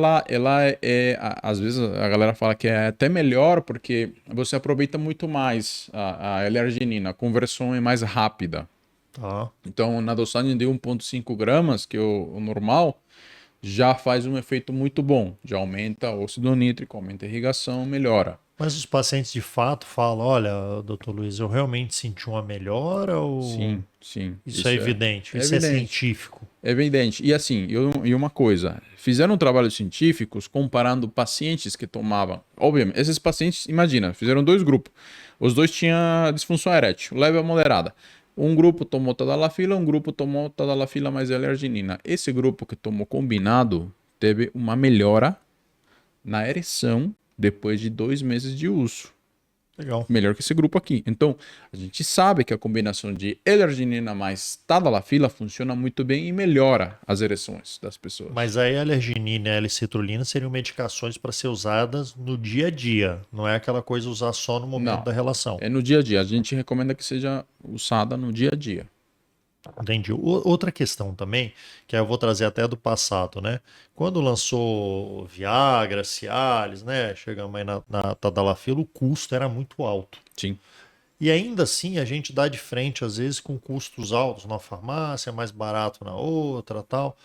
Speaker 2: às vezes a galera fala que é até melhor porque você aproveita muito mais a L-arginina, a conversão é mais rápida.
Speaker 1: Tá.
Speaker 2: Então, na dosagem de 1,5 gramas, que é o normal, já faz um efeito muito bom. Já aumenta o óxido nítrico, aumenta a irrigação, melhora.
Speaker 1: Mas os pacientes de fato falam, olha, doutor Luiz, eu realmente senti uma melhora ou
Speaker 2: Sim.
Speaker 1: isso é evidente?
Speaker 2: É
Speaker 1: Isso é
Speaker 2: evidente.
Speaker 1: científico?
Speaker 2: É evidente. E assim, e uma coisa, fizeram trabalhos científicos comparando pacientes que tomavam. Obviamente, esses pacientes, imagina, fizeram dois grupos. Os dois tinham disfunção erétil, leve ou moderada. Um grupo tomou tadalafila, um grupo tomou tadalafila mais L-arginina. Esse grupo que tomou combinado teve uma melhora na ereção depois de 2 meses de uso.
Speaker 1: Legal.
Speaker 2: Melhor que esse grupo aqui. Então, a gente sabe que a combinação de L-arginina mais tadalafila funciona muito bem e melhora as ereções das pessoas.
Speaker 1: Mas aí a alerginina e a L-citrulina seriam medicações para ser usadas no dia a dia, não é aquela coisa usar só no momento
Speaker 2: Não,
Speaker 1: da relação.
Speaker 2: é no dia a dia. A gente recomenda que seja usada no dia a dia.
Speaker 1: Entendi. Outra questão também, que aí eu vou trazer até do passado, né? Quando lançou Viagra, Cialis, né? Chegamos aí na Tadalafila, o custo era muito alto.
Speaker 2: Sim.
Speaker 1: E ainda assim a gente dá de frente, às vezes, com custos altos na farmácia, mais barato na outra, tal.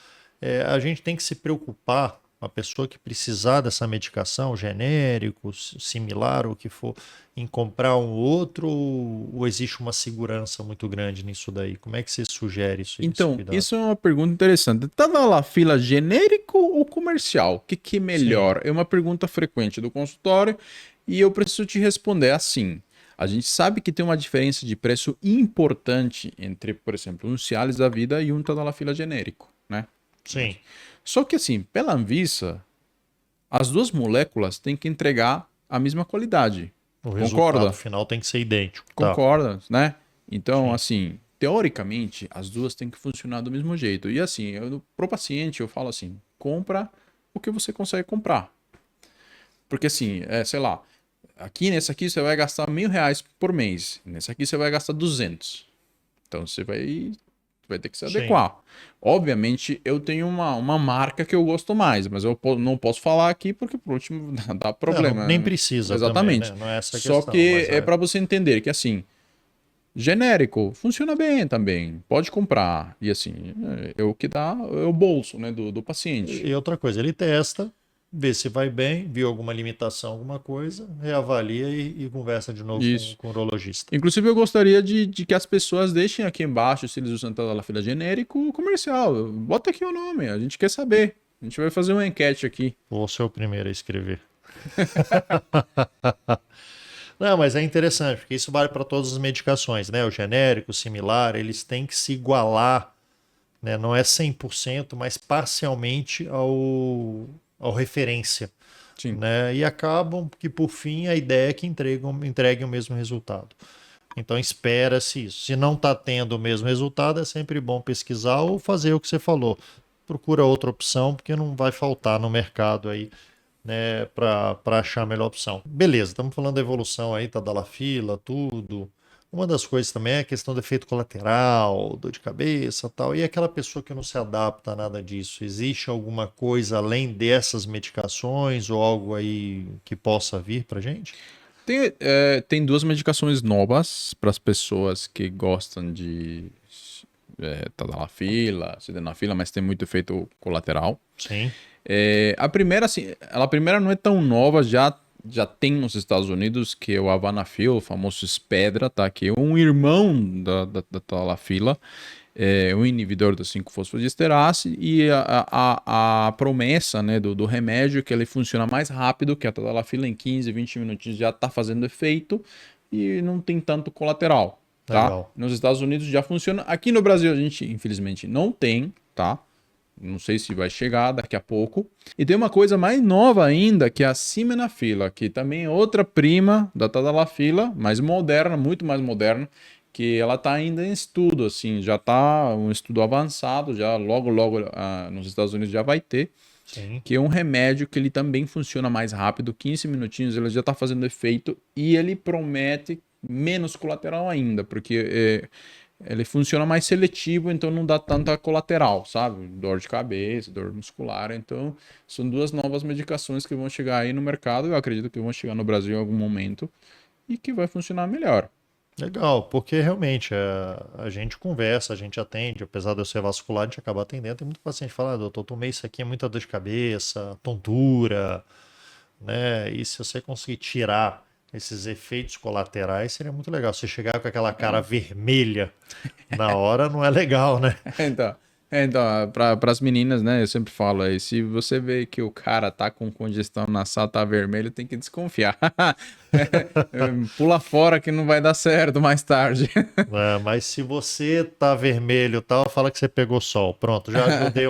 Speaker 1: A gente tem que se preocupar, a pessoa que precisar dessa medicação, genérico, similar, ou o que for, em comprar um outro, ou existe uma segurança muito grande nisso daí? Como é que você sugere isso, esse
Speaker 2: Então,
Speaker 1: cuidado?
Speaker 2: isso é uma pergunta interessante. Tadalafila genérico ou comercial? O que é melhor?
Speaker 1: Sim,
Speaker 2: É uma pergunta frequente do consultório e eu preciso te responder assim. A gente sabe que tem uma diferença de preço importante entre, por exemplo, um Cialis da vida e um Tadalafila genérico, né?
Speaker 1: sim.
Speaker 2: Só que assim, pela Anvisa, as duas moléculas têm que entregar a mesma qualidade.
Speaker 1: O resultado
Speaker 2: Concorda?
Speaker 1: final tem que ser idêntico. Tá,
Speaker 2: Concorda, né? Então,
Speaker 1: sim.
Speaker 2: assim, teoricamente, as duas têm que funcionar do mesmo jeito. E assim, pro paciente eu falo assim, compra o que você consegue comprar. Porque assim, sei lá, aqui nesse aqui você vai gastar R$ 1.000 por mês. Nesse aqui você vai gastar 200. Então você vai ter que se
Speaker 1: Sim.
Speaker 2: adequar. Obviamente, eu tenho uma marca que eu gosto mais, mas eu não posso falar aqui porque, por último, dá problema.
Speaker 1: Nem precisa também,
Speaker 2: Exatamente.
Speaker 1: né? Não é essa a
Speaker 2: Só
Speaker 1: questão,
Speaker 2: que
Speaker 1: mas
Speaker 2: é para você entender que, assim, genérico funciona bem também. Pode comprar. E, assim, é o que dá é o bolso, né, do paciente.
Speaker 1: E outra coisa, ele testa, vê se vai bem, viu alguma limitação, alguma coisa, reavalia e conversa de novo
Speaker 2: Isso.
Speaker 1: com o urologista.
Speaker 2: Inclusive, eu gostaria de que as pessoas deixem aqui embaixo se eles usam tadalafila genérico ou comercial. Bota aqui o nome, a gente quer saber. A gente vai fazer uma enquete aqui.
Speaker 1: Vou ser o primeiro a escrever. Não, mas é interessante, porque isso vale para todas as medicações, né? O genérico, o similar, eles têm que se igualar, né? Não é 100%, mas parcialmente ao referência,
Speaker 2: Sim.
Speaker 1: né? E acabam que, por fim, a ideia é que entreguem o mesmo resultado. Então espera-se isso. Se não está tendo o mesmo resultado, é sempre bom pesquisar ou fazer o que você falou. Procura outra opção, porque não vai faltar no mercado aí, né, para achar a melhor opção. Beleza, estamos falando da evolução aí, Tadalafila, tudo. Uma das coisas também é a questão do efeito colateral, dor de cabeça, tal. E aquela pessoa que não se adapta a nada disso, existe alguma coisa além dessas medicações ou algo aí que possa vir para gente?
Speaker 2: Tem duas medicações novas para as pessoas que gostam de tadalafila, sildenafila, mas tem muito efeito colateral.
Speaker 1: Sim.
Speaker 2: A primeira, assim, a primeira não é tão nova, já tem nos Estados Unidos, que é o Avanafil, o famoso Spedra, tá? Que é um irmão da tadalafila, um inibidor do 5-fosfodiesterase, e a promessa, né, do remédio é que ele funciona mais rápido, que a tadalafila em 15, 20 minutinhos já está fazendo efeito e não tem tanto colateral, tá?
Speaker 1: Legal.
Speaker 2: Nos Estados Unidos já funciona. Aqui no Brasil a gente, infelizmente, não tem, tá? Não sei se vai chegar daqui a pouco. E tem uma coisa mais nova ainda, que é a Sildenafila, que também é outra prima da tadalafila, mais moderna, muito mais moderna, que ela está ainda em estudo, assim, já está um estudo avançado, já logo nos Estados Unidos já vai ter,
Speaker 1: Sim.
Speaker 2: que é um remédio que ele também funciona mais rápido, 15 minutinhos ele já está fazendo efeito e ele promete menos colateral ainda, porque ele funciona mais seletivo, então não dá tanta colateral, sabe? Dor de cabeça, dor muscular. Então, são duas novas medicações que vão chegar aí no mercado. Eu acredito que vão chegar no Brasil em algum momento e que vai funcionar melhor.
Speaker 1: Legal, porque realmente a gente conversa, a gente atende, apesar de eu ser vascular, a gente acaba atendendo. Tem muito paciente que fala, doutor, tomei isso aqui, é muita dor de cabeça, tontura, né? E se você conseguir tirar esses efeitos colaterais, seria muito legal. Você chegar com aquela cara vermelha na hora, não é legal, né?
Speaker 2: Então, para as meninas, né, eu sempre falo aí, se você vê que o cara tá com congestão nasal, tá vermelho, tem que desconfiar. Pula fora que não vai dar certo mais tarde.
Speaker 1: É, mas se você tá vermelho e tal, fala que você pegou sol. Pronto, já ajudei.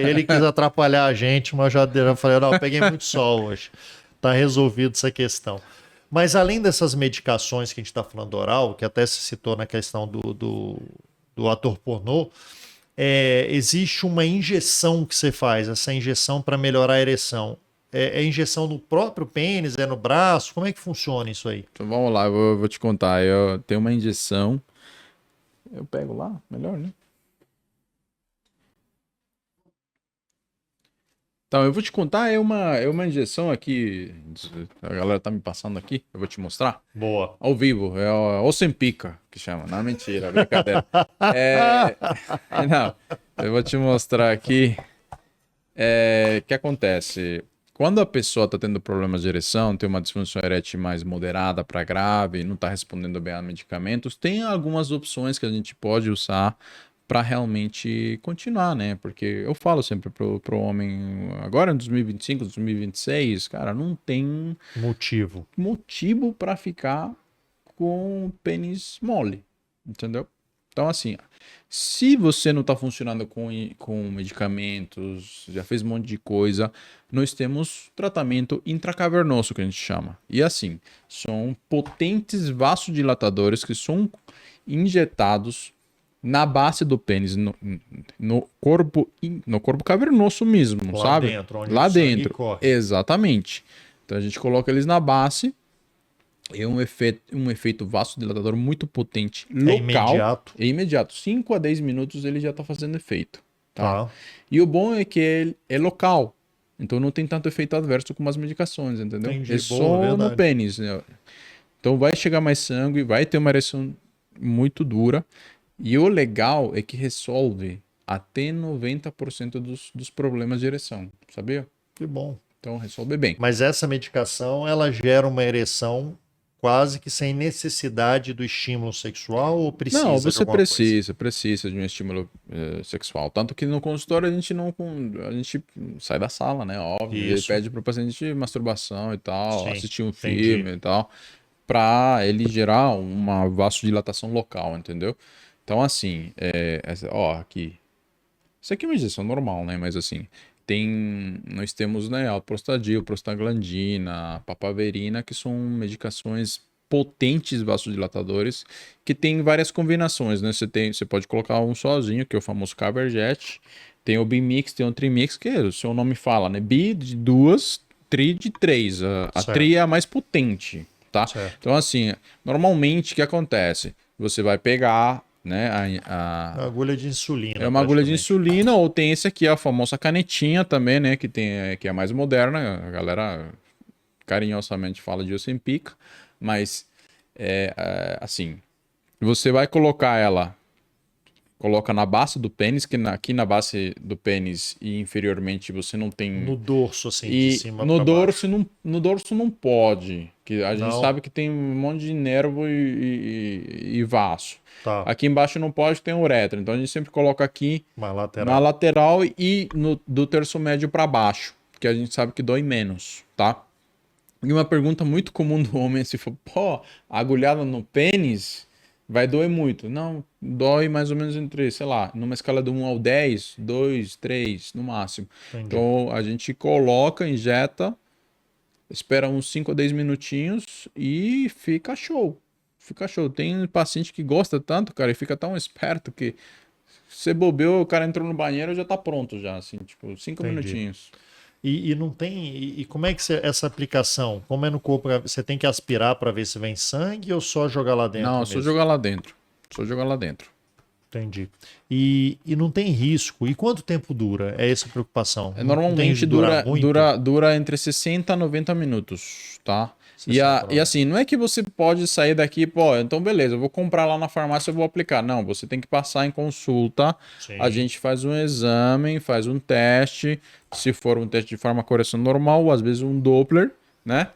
Speaker 1: Ele quis atrapalhar a gente, mas já falei, não, eu peguei muito sol hoje. Tá resolvido essa questão. Mas além dessas medicações que a gente está falando oral, que até se citou na questão do ator pornô, existe uma injeção que você faz, essa injeção para melhorar a ereção. É injeção no próprio pênis, é no braço? Como é que funciona isso aí?
Speaker 2: Então vamos lá, eu vou te contar. Eu tenho uma injeção. Eu pego lá, melhor, né? Então, eu vou te contar, é uma injeção aqui. A galera tá me passando aqui, eu vou te mostrar.
Speaker 1: Boa.
Speaker 2: Ao vivo, é o Ozempic que chama. Não, mentira, brincadeira. Não, eu vou te mostrar aqui. O que acontece? Quando a pessoa está tendo problemas de ereção, tem uma disfunção erétil mais moderada para grave, não está respondendo bem a medicamentos, tem algumas opções que a gente pode usar para realmente continuar, né? Porque eu falo sempre pro homem, agora em 2025, 2026, cara, não tem motivo para ficar com o pênis mole, entendeu? Então, assim, se você não está funcionando com medicamentos, já fez um monte de coisa, nós temos tratamento intracavernoso, que a gente chama. E assim, são potentes vasodilatadores que são injetados na base do pênis, no corpo cavernoso mesmo,
Speaker 1: Lá
Speaker 2: sabe?
Speaker 1: dentro, onde
Speaker 2: Lá
Speaker 1: o sangue
Speaker 2: dentro,
Speaker 1: corre.
Speaker 2: exatamente. Então a gente coloca eles na base. É um efeito vasodilatador muito potente, local.
Speaker 1: Imediato.
Speaker 2: É imediato. 5 a 10 minutos ele já está fazendo efeito.
Speaker 1: Tá.
Speaker 2: E o bom é que ele é local. Então não tem tanto efeito adverso como as medicações, entendeu?
Speaker 1: Entendi.
Speaker 2: É só
Speaker 1: Boa,
Speaker 2: no pênis. Né? Então vai chegar mais sangue, vai ter uma ereção muito dura. E o legal é que resolve até 90% dos problemas de ereção. Sabia?
Speaker 1: Que bom.
Speaker 2: Então resolve bem.
Speaker 1: Mas essa medicação, ela gera uma ereção quase que sem necessidade do estímulo sexual ou precisa
Speaker 2: Não,
Speaker 1: de
Speaker 2: você
Speaker 1: alguma coisa?
Speaker 2: precisa de um estímulo sexual. Tanto que no consultório a gente sai da sala, né? Óbvio. Ele
Speaker 1: Isso.
Speaker 2: pede pro paciente masturbação e tal,
Speaker 1: Sim,
Speaker 2: assistir um
Speaker 1: entendi.
Speaker 2: filme e tal, pra ele gerar uma vasodilatação local, entendeu? Então, assim, aqui. Isso aqui é uma injeção normal, né? Mas assim, nós temos, né, alprostadil, prostaglandina, papaverina, que são medicações potentes vasodilatadores que tem várias combinações, né? Você pode colocar um sozinho, que é o famoso Caberjet, tem o Bimix, tem o Trimix, que o seu nome fala, né? Bi de 2, tri de 3. A
Speaker 1: Certo.
Speaker 2: tri é a mais potente, tá?
Speaker 1: Certo.
Speaker 2: Então, assim, normalmente o que acontece? Você vai pegar, né,
Speaker 1: A agulha de insulina.
Speaker 2: é uma agulha de
Speaker 1: praticamente.
Speaker 2: insulina, ou tem esse aqui, a famosa canetinha também, né? Que é mais moderna. A galera carinhosamente fala de Ozempic, mas assim, você vai colocar ela, coloca na base do pênis, que aqui na base do pênis e inferiormente você não tem.
Speaker 1: No dorso, assim, de
Speaker 2: E
Speaker 1: cima
Speaker 2: no
Speaker 1: para
Speaker 2: dorso,
Speaker 1: baixo.
Speaker 2: no dorso não pode, que a gente
Speaker 1: Não.
Speaker 2: sabe que tem um monte de nervo e vaso.
Speaker 1: Tá.
Speaker 2: Aqui embaixo não pode, tem uretra. Então a gente sempre coloca aqui
Speaker 1: Mais
Speaker 2: na
Speaker 1: lateral.
Speaker 2: lateral e do terço médio para baixo, que a gente sabe que dói menos, tá? E uma pergunta muito comum do homem é se for, pô, agulhada no pênis vai doer muito. Não, dói mais ou menos entre, sei lá, numa escala de 1 ao 10, 2, 3 no máximo.
Speaker 1: Entendi.
Speaker 2: Então a gente coloca, injeta, espera uns 5 a 10 minutinhos e fica show. Fica show. Tem paciente que gosta tanto, cara, e fica tão esperto que você bobeou, o cara entrou no banheiro já tá pronto já, assim, tipo, 5
Speaker 1: Entendi.
Speaker 2: minutinhos.
Speaker 1: E não tem. E como é que essa aplicação? Como é no corpo? Você tem que aspirar para ver se vem sangue ou só jogar lá dentro
Speaker 2: Não, só
Speaker 1: mesmo?
Speaker 2: jogar lá dentro. Só jogar lá dentro.
Speaker 1: Entendi. E não tem risco. E quanto tempo dura? É essa a preocupação. Não tem
Speaker 2: Normalmente
Speaker 1: de durar muito?
Speaker 2: dura entre 60 a 90 minutos, tá?
Speaker 1: 60
Speaker 2: E assim, não é que você pode sair daqui, pô, então beleza, eu vou comprar lá na farmácia, eu vou aplicar. Não, você tem que passar em consulta,
Speaker 1: Sim.
Speaker 2: a gente faz um exame, faz um teste, se for um teste de farmacoreação normal, ou às vezes um Doppler, né?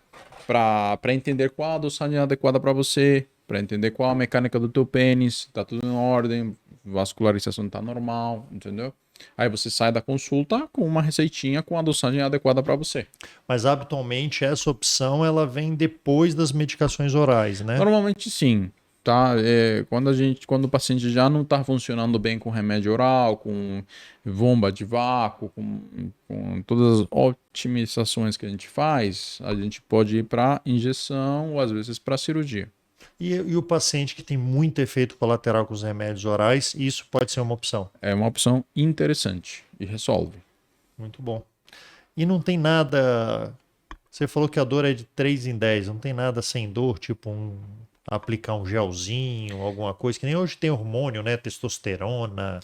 Speaker 2: Pra entender qual a dosagem adequada para você, para entender qual a mecânica do teu pênis, tá tudo em ordem, vascularização tá normal, entendeu? Aí você sai da consulta com uma receitinha com a dosagem adequada para você.
Speaker 1: Mas habitualmente essa opção ela vem depois das medicações orais, né?
Speaker 2: Normalmente sim. tá? Quando o paciente já não está funcionando bem com remédio oral, com bomba de vácuo, com todas as otimizações que a gente faz, a gente pode ir para injeção ou às vezes para cirurgia.
Speaker 1: E o paciente que tem muito efeito colateral com os remédios orais, isso pode ser uma opção.
Speaker 2: É uma opção interessante e resolve.
Speaker 1: Muito bom. E não tem nada. Você falou que a dor é de 3 em 10, não tem nada sem dor, tipo aplicar um gelzinho, alguma coisa, que nem hoje tem hormônio, né? Testosterona,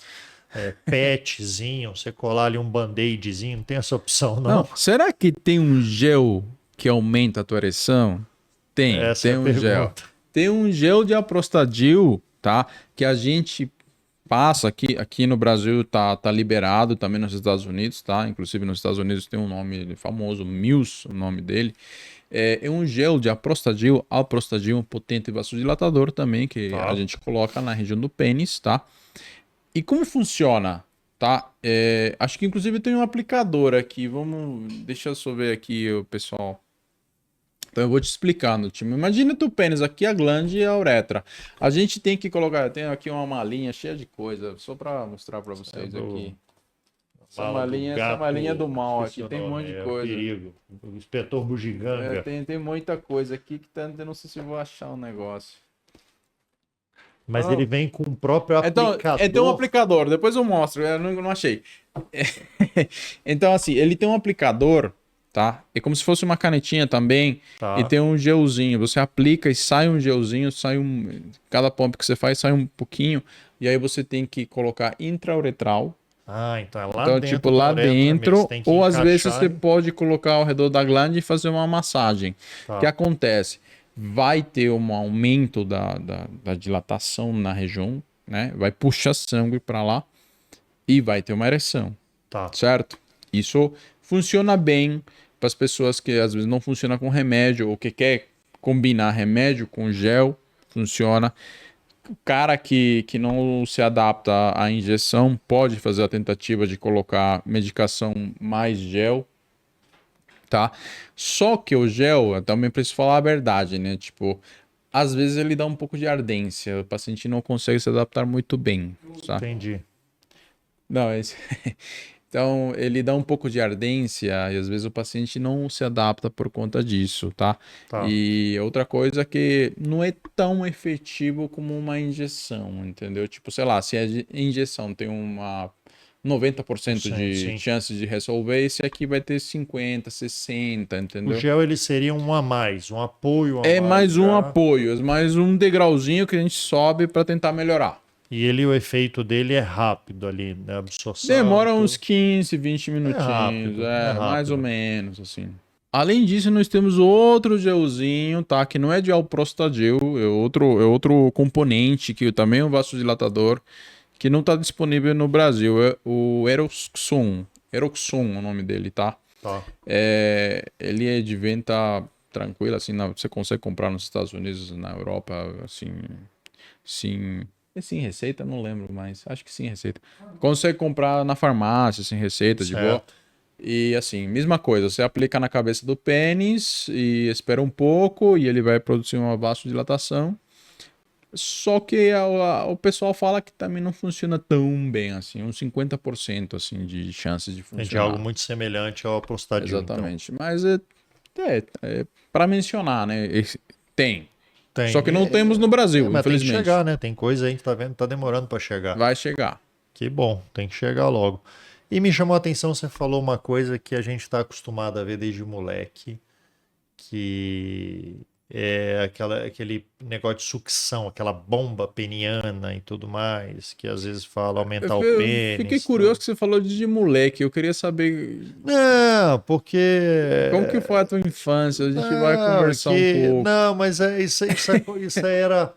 Speaker 1: PETzinho, você colar ali um band-aidzinho, não tem essa opção, não?
Speaker 2: Será que tem um gel que aumenta a tua ereção? Tem
Speaker 1: Essa é a
Speaker 2: um gel.
Speaker 1: pergunta.
Speaker 2: Tem um gel de Aprostadil, tá? Que a gente passa aqui no Brasil, tá liberado também nos Estados Unidos, tá? Inclusive nos Estados Unidos tem um nome famoso, Mills, o nome dele. É um gel de Aprostadil, um potente vasodilatador também, que a gente coloca na região do pênis, tá? E como funciona, tá? Acho que inclusive tem um aplicador aqui, deixa eu só ver aqui o pessoal. Então eu vou te explicar no time. Imagina tu pênis aqui, a glande e a uretra. A gente tem que colocar, tem aqui uma malinha cheia de coisa, só para mostrar para vocês aqui. Essa malinha do mal aqui, tem um monte de coisa.
Speaker 1: Perigo. O inspetor bugiganga.
Speaker 2: Tem muita coisa aqui que eu não sei se eu vou achar um negócio.
Speaker 1: Mas ele vem com o próprio aplicador.
Speaker 2: Tem um aplicador, depois eu mostro, eu não achei. Então assim, ele tem um aplicador, tá? É como se fosse uma canetinha também, e tem um gelzinho. Você aplica e sai um gelzinho, cada pump que você faz sai um pouquinho, e aí você tem que colocar intrauretral.
Speaker 1: Então é lá dentro.
Speaker 2: Tipo, lá dentro, ou às vezes você pode colocar ao redor da glande e fazer uma massagem. O que acontece? Vai ter um aumento da dilatação na região, né? Vai puxar sangue para lá e vai ter uma ereção, certo? Isso funciona bem para as pessoas que às vezes não funciona com remédio ou que quer combinar remédio com gel, funciona. O cara que não se adapta à injeção pode fazer a tentativa de colocar medicação mais gel, tá? Só que o gel, eu também preciso falar a verdade, né? Tipo, às vezes ele dá um pouco de ardência, o paciente não consegue se adaptar muito bem, tá?
Speaker 1: Entendi.
Speaker 2: Não, então, ele dá um pouco de ardência e às vezes o paciente não se adapta por conta disso, tá? E outra coisa que não é tão efetivo como uma injeção, entendeu? Tipo, sei lá, se a injeção tem uma 90% de chance de resolver, esse aqui vai ter 50, 60, entendeu?
Speaker 1: O gel ele seria um a mais, um apoio a mais.
Speaker 2: É mais um apoio, é mais um degrauzinho que a gente sobe para tentar melhorar.
Speaker 1: E o efeito dele é rápido ali, né? Absorção.
Speaker 2: Demora uns 15, 20 minutinhos. É rápido. Mais ou menos, assim. Além disso, nós temos outro gelzinho, tá? Que não é de Aprostadil, é outro componente que também é um vasodilatador, que não está disponível no Brasil. É o Eroxon. Eroxon é o nome dele, tá? Ele é de venda tranquila, assim, você consegue comprar nos Estados Unidos, na Europa, assim, sim. Sem receita, não lembro mais. Acho que sim, receita. Consegue comprar na farmácia, sem receita, de boa. E assim, mesma coisa. Você aplica na cabeça do pênis e espera um pouco e ele vai produzir uma vasodilatação. Só que o pessoal fala que também não funciona tão bem, assim. Uns 50% assim, de chances de funcionar.
Speaker 1: É de algo muito semelhante ao Aprostadil.
Speaker 2: Exatamente. Então. Mas é para mencionar, né? Tem. Só que não temos no Brasil,
Speaker 1: mas
Speaker 2: infelizmente.
Speaker 1: Tem que chegar, né? Tem coisa aí que tá vendo, tá demorando para chegar.
Speaker 2: Vai chegar.
Speaker 1: Que bom, tem que chegar logo. E me chamou a atenção, você falou uma coisa que a gente está acostumado a ver desde moleque, que é aquele negócio de sucção, aquela bomba peniana e tudo mais, que às vezes fala aumentar o pênis.
Speaker 2: Fiquei curioso que você falou de moleque, eu queria saber...
Speaker 1: Não, porque...
Speaker 2: Como que foi a tua infância? A gente vai conversar um pouco.
Speaker 1: Não, mas isso era...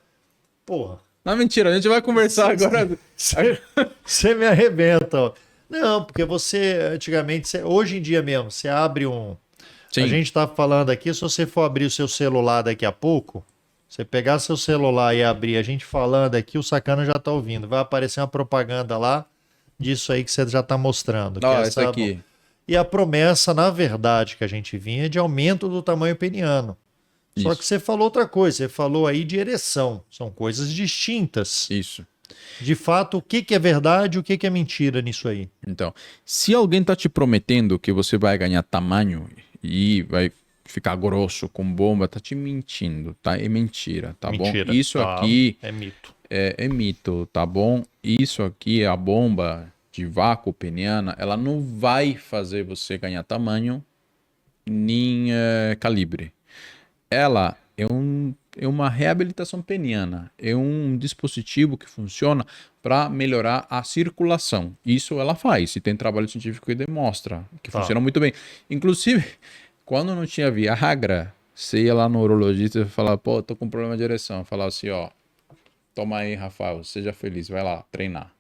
Speaker 1: Porra.
Speaker 2: Não, mentira, a gente vai conversar agora.
Speaker 1: Você me arrebenta. Ó. Não, porque antigamente, hoje em dia mesmo, você abre um... Sim. A gente está falando aqui, se você for abrir o seu celular daqui a pouco, você pegar seu celular e abrir, a gente falando aqui, o sacana já está ouvindo. Vai aparecer uma propaganda lá disso aí que você já está mostrando.
Speaker 2: Essa aqui.
Speaker 1: E a promessa, na verdade, que a gente vinha é de aumento do tamanho peniano. Só
Speaker 2: Isso.
Speaker 1: que você falou outra coisa, você falou aí de ereção. São coisas distintas.
Speaker 2: Isso.
Speaker 1: De fato, o que que é verdade e o que que é mentira nisso aí?
Speaker 2: Então, se alguém tá te prometendo que você vai ganhar tamanho e vai ficar grosso com bomba, tá te mentindo, tá? É mentira, tá bom?
Speaker 1: Mentira.
Speaker 2: Isso
Speaker 1: Tá,
Speaker 2: aqui
Speaker 1: é mito.
Speaker 2: é mito, tá bom? Isso aqui, a bomba de vácuo peniana, ela não vai fazer você ganhar tamanho nem calibre. Ela é uma reabilitação peniana, é um dispositivo que funciona para melhorar a circulação. Isso ela faz, e tem trabalho científico que demonstra que
Speaker 1: Tá.
Speaker 2: funciona muito bem. Inclusive, quando não tinha Viagra, você ia lá no urologista e falava, pô, tô com problema de ereção. Falava assim, ó, toma aí, Rafael, seja feliz, vai lá treinar.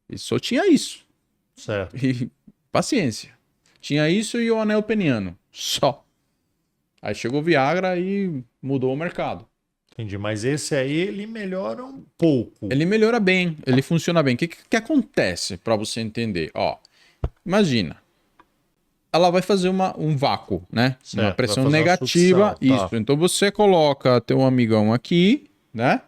Speaker 2: E só tinha isso.
Speaker 1: Certo.
Speaker 2: E paciência. Tinha isso e o anel peniano. Só. Aí chegou o Viagra e mudou o mercado.
Speaker 1: Entendi. Mas esse aí, ele melhora um pouco.
Speaker 2: Ele melhora bem, ele funciona bem. O que acontece para você entender? Ó, imagina. Ela vai fazer um vácuo, né?
Speaker 1: Certo,
Speaker 2: Uma
Speaker 1: vai
Speaker 2: pressão
Speaker 1: fazer uma
Speaker 2: negativa.
Speaker 1: sucção, tá.
Speaker 2: Isso. Então você coloca teu amigão aqui, né?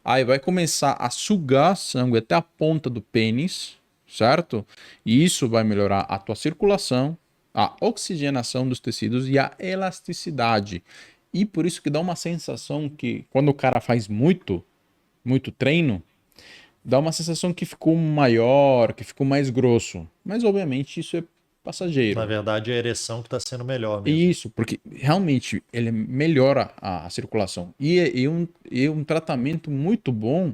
Speaker 2: Aí vai começar a sugar sangue até a ponta do pênis, certo? E isso vai melhorar a tua circulação, a oxigenação dos tecidos e a elasticidade. E por isso que dá uma sensação que quando o cara faz muito treino, dá uma sensação que ficou maior, que ficou mais grosso. Mas obviamente isso é passageiro.
Speaker 1: Na verdade, é a ereção que está sendo melhor mesmo.
Speaker 2: Isso, porque realmente ele melhora a circulação. E é um tratamento muito bom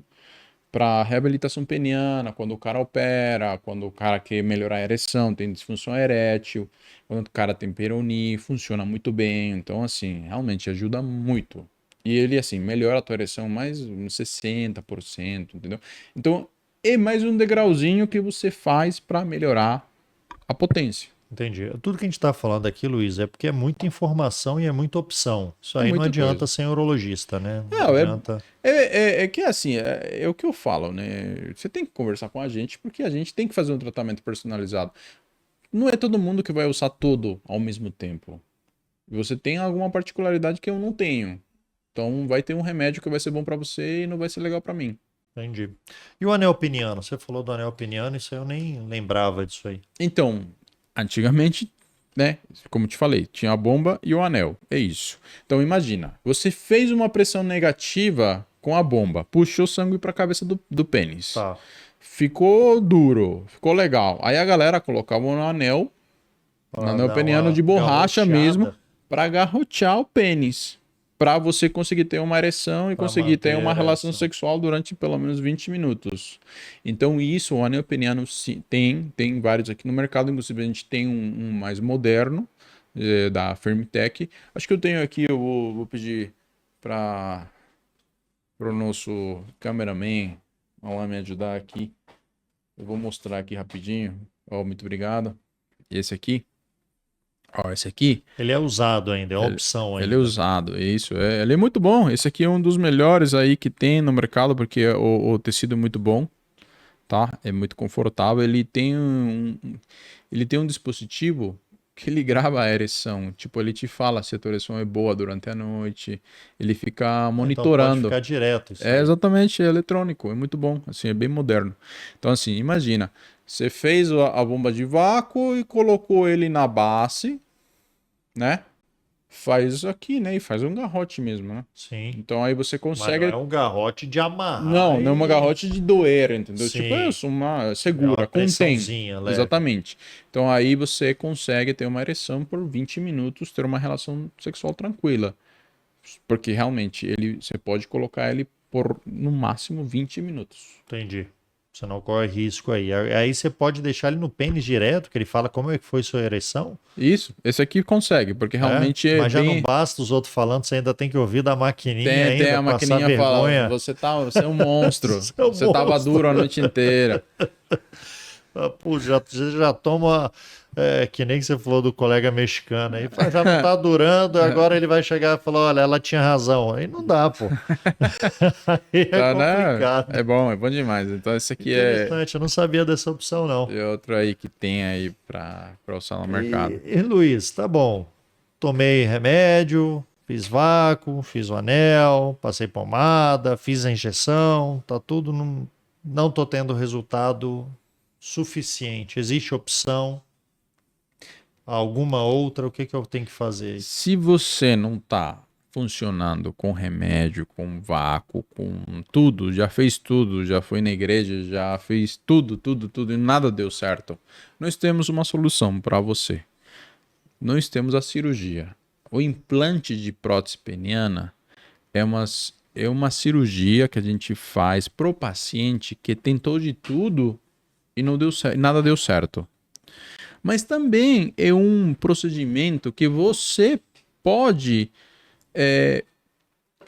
Speaker 2: para reabilitação peniana, quando o cara opera, quando o cara quer melhorar a ereção, tem disfunção erétil, quando o cara tem peronie, funciona muito bem. Então, assim, realmente ajuda muito. E ele, assim, melhora a tua ereção mais uns 60%, entendeu? Então, é mais um degrauzinho que você faz para melhorar a potência.
Speaker 1: Entendi. Tudo que a gente está falando aqui, Luiz, é porque é muita informação e é muita opção. Isso
Speaker 2: É
Speaker 1: aí não
Speaker 2: muita
Speaker 1: adianta
Speaker 2: coisa.
Speaker 1: sem urologista, né? Não
Speaker 2: Não,
Speaker 1: adianta.
Speaker 2: é que assim, é o que eu falo, né? Você tem que conversar com a gente porque a gente tem que fazer um tratamento personalizado. Não é todo mundo que vai usar tudo ao mesmo tempo. Você tem alguma particularidade que eu não tenho. Então vai ter um remédio que vai ser bom pra você e não vai ser legal pra mim.
Speaker 1: Entendi. E o anel peniano? Você falou do anel peniano, isso aí eu nem lembrava disso aí.
Speaker 2: Então, antigamente, né? Como te falei, tinha a bomba e o anel. É isso. Então imagina, você fez uma pressão negativa com a bomba, puxou sangue pra cabeça do pênis.
Speaker 1: Tá.
Speaker 2: Ficou duro, ficou legal. Aí a galera colocava no anel
Speaker 1: Pra dar
Speaker 2: peniano
Speaker 1: uma
Speaker 2: de borracha mesmo,
Speaker 1: garroteada.
Speaker 2: pra garrotear o pênis. Pra você conseguir ter uma ereção e
Speaker 1: Pra
Speaker 2: conseguir ter
Speaker 1: manter
Speaker 2: uma
Speaker 1: a
Speaker 2: relação
Speaker 1: ereção.
Speaker 2: sexual durante pelo menos 20 minutos. Então, isso, o anel peniano tem vários aqui no mercado. Inclusive, a gente tem um mais moderno, da Firmtech. Acho que eu tenho aqui, eu vou pedir para o nosso cameraman lá me ajudar aqui. Eu vou mostrar aqui rapidinho. Ó, muito obrigado. Esse aqui. Ó, esse aqui.
Speaker 1: Ele é usado ainda, é uma opção ainda.
Speaker 2: Ele é usado, isso. Ele é muito bom. Esse aqui é um dos melhores aí que tem no mercado, porque o tecido é muito bom, tá? É muito confortável. Ele tem um dispositivo que ele grava a ereção. Tipo, ele te fala se a tua ereção é boa durante a noite. Ele fica
Speaker 1: Então pode
Speaker 2: monitorando.
Speaker 1: ficar direto isso
Speaker 2: É
Speaker 1: aí.
Speaker 2: exatamente, é eletrônico, é muito bom, assim, é bem moderno. Então, assim, imagina, você fez a bomba de vácuo e colocou ele na base, né? Faz isso aqui, né? E faz um garrote mesmo, né?
Speaker 1: Sim.
Speaker 2: Então aí você
Speaker 1: Mas
Speaker 2: consegue.
Speaker 1: não é um garrote de amarrar.
Speaker 2: Não é uma
Speaker 1: e-
Speaker 2: garrote de doer, entendeu?
Speaker 1: Sim.
Speaker 2: Tipo, é isso, uma
Speaker 1: É
Speaker 2: segura,
Speaker 1: uma
Speaker 2: contém.
Speaker 1: pressãozinha leve.
Speaker 2: Exatamente. Então aí você consegue ter uma ereção por 20 minutos, ter uma relação sexual tranquila. Porque realmente você pode colocar ele por no máximo 20 minutos.
Speaker 1: Entendi. Você não corre risco aí. Aí você pode deixar ele no pênis direto, que ele fala como é que foi sua ereção.
Speaker 2: Isso, esse aqui consegue, porque realmente é
Speaker 1: Mas já não
Speaker 2: bem.
Speaker 1: basta os outros falando, você ainda tem que ouvir da maquininha
Speaker 2: Tem
Speaker 1: ainda,
Speaker 2: a
Speaker 1: passar
Speaker 2: maquininha falando,
Speaker 1: vergonha.
Speaker 2: você é um monstro.
Speaker 1: Você é um
Speaker 2: Você tava
Speaker 1: monstro.
Speaker 2: duro a noite inteira.
Speaker 1: Ah, pô, você já toma, que nem você falou do colega mexicano aí, fala, já não tá durando, agora ele vai chegar e falar, olha, ela tinha razão. Aí não dá, pô. Aí é
Speaker 2: Tá, né?
Speaker 1: complicado.
Speaker 2: É bom demais. Então esse aqui
Speaker 1: Interessante, eu não sabia dessa opção, não.
Speaker 2: é outro aí que tem aí pra usar no mercado.
Speaker 1: E Luiz, tá bom. Tomei remédio, Fiz vácuo, fiz o anel, passei pomada, fiz a injeção, tá tudo. Não tô tendo resultado suficiente. Existe opção? Alguma outra? O que que eu tenho que fazer?
Speaker 2: Se você não tá funcionando com remédio, com vácuo, com tudo, já fez tudo, já foi na igreja, já fez tudo e nada deu certo, nós temos uma solução para você. Nós temos a cirurgia. O implante de prótese peniana é uma cirurgia que a gente faz pro paciente que tentou de tudo e não deu nada deu certo. Mas também é um procedimento que você pode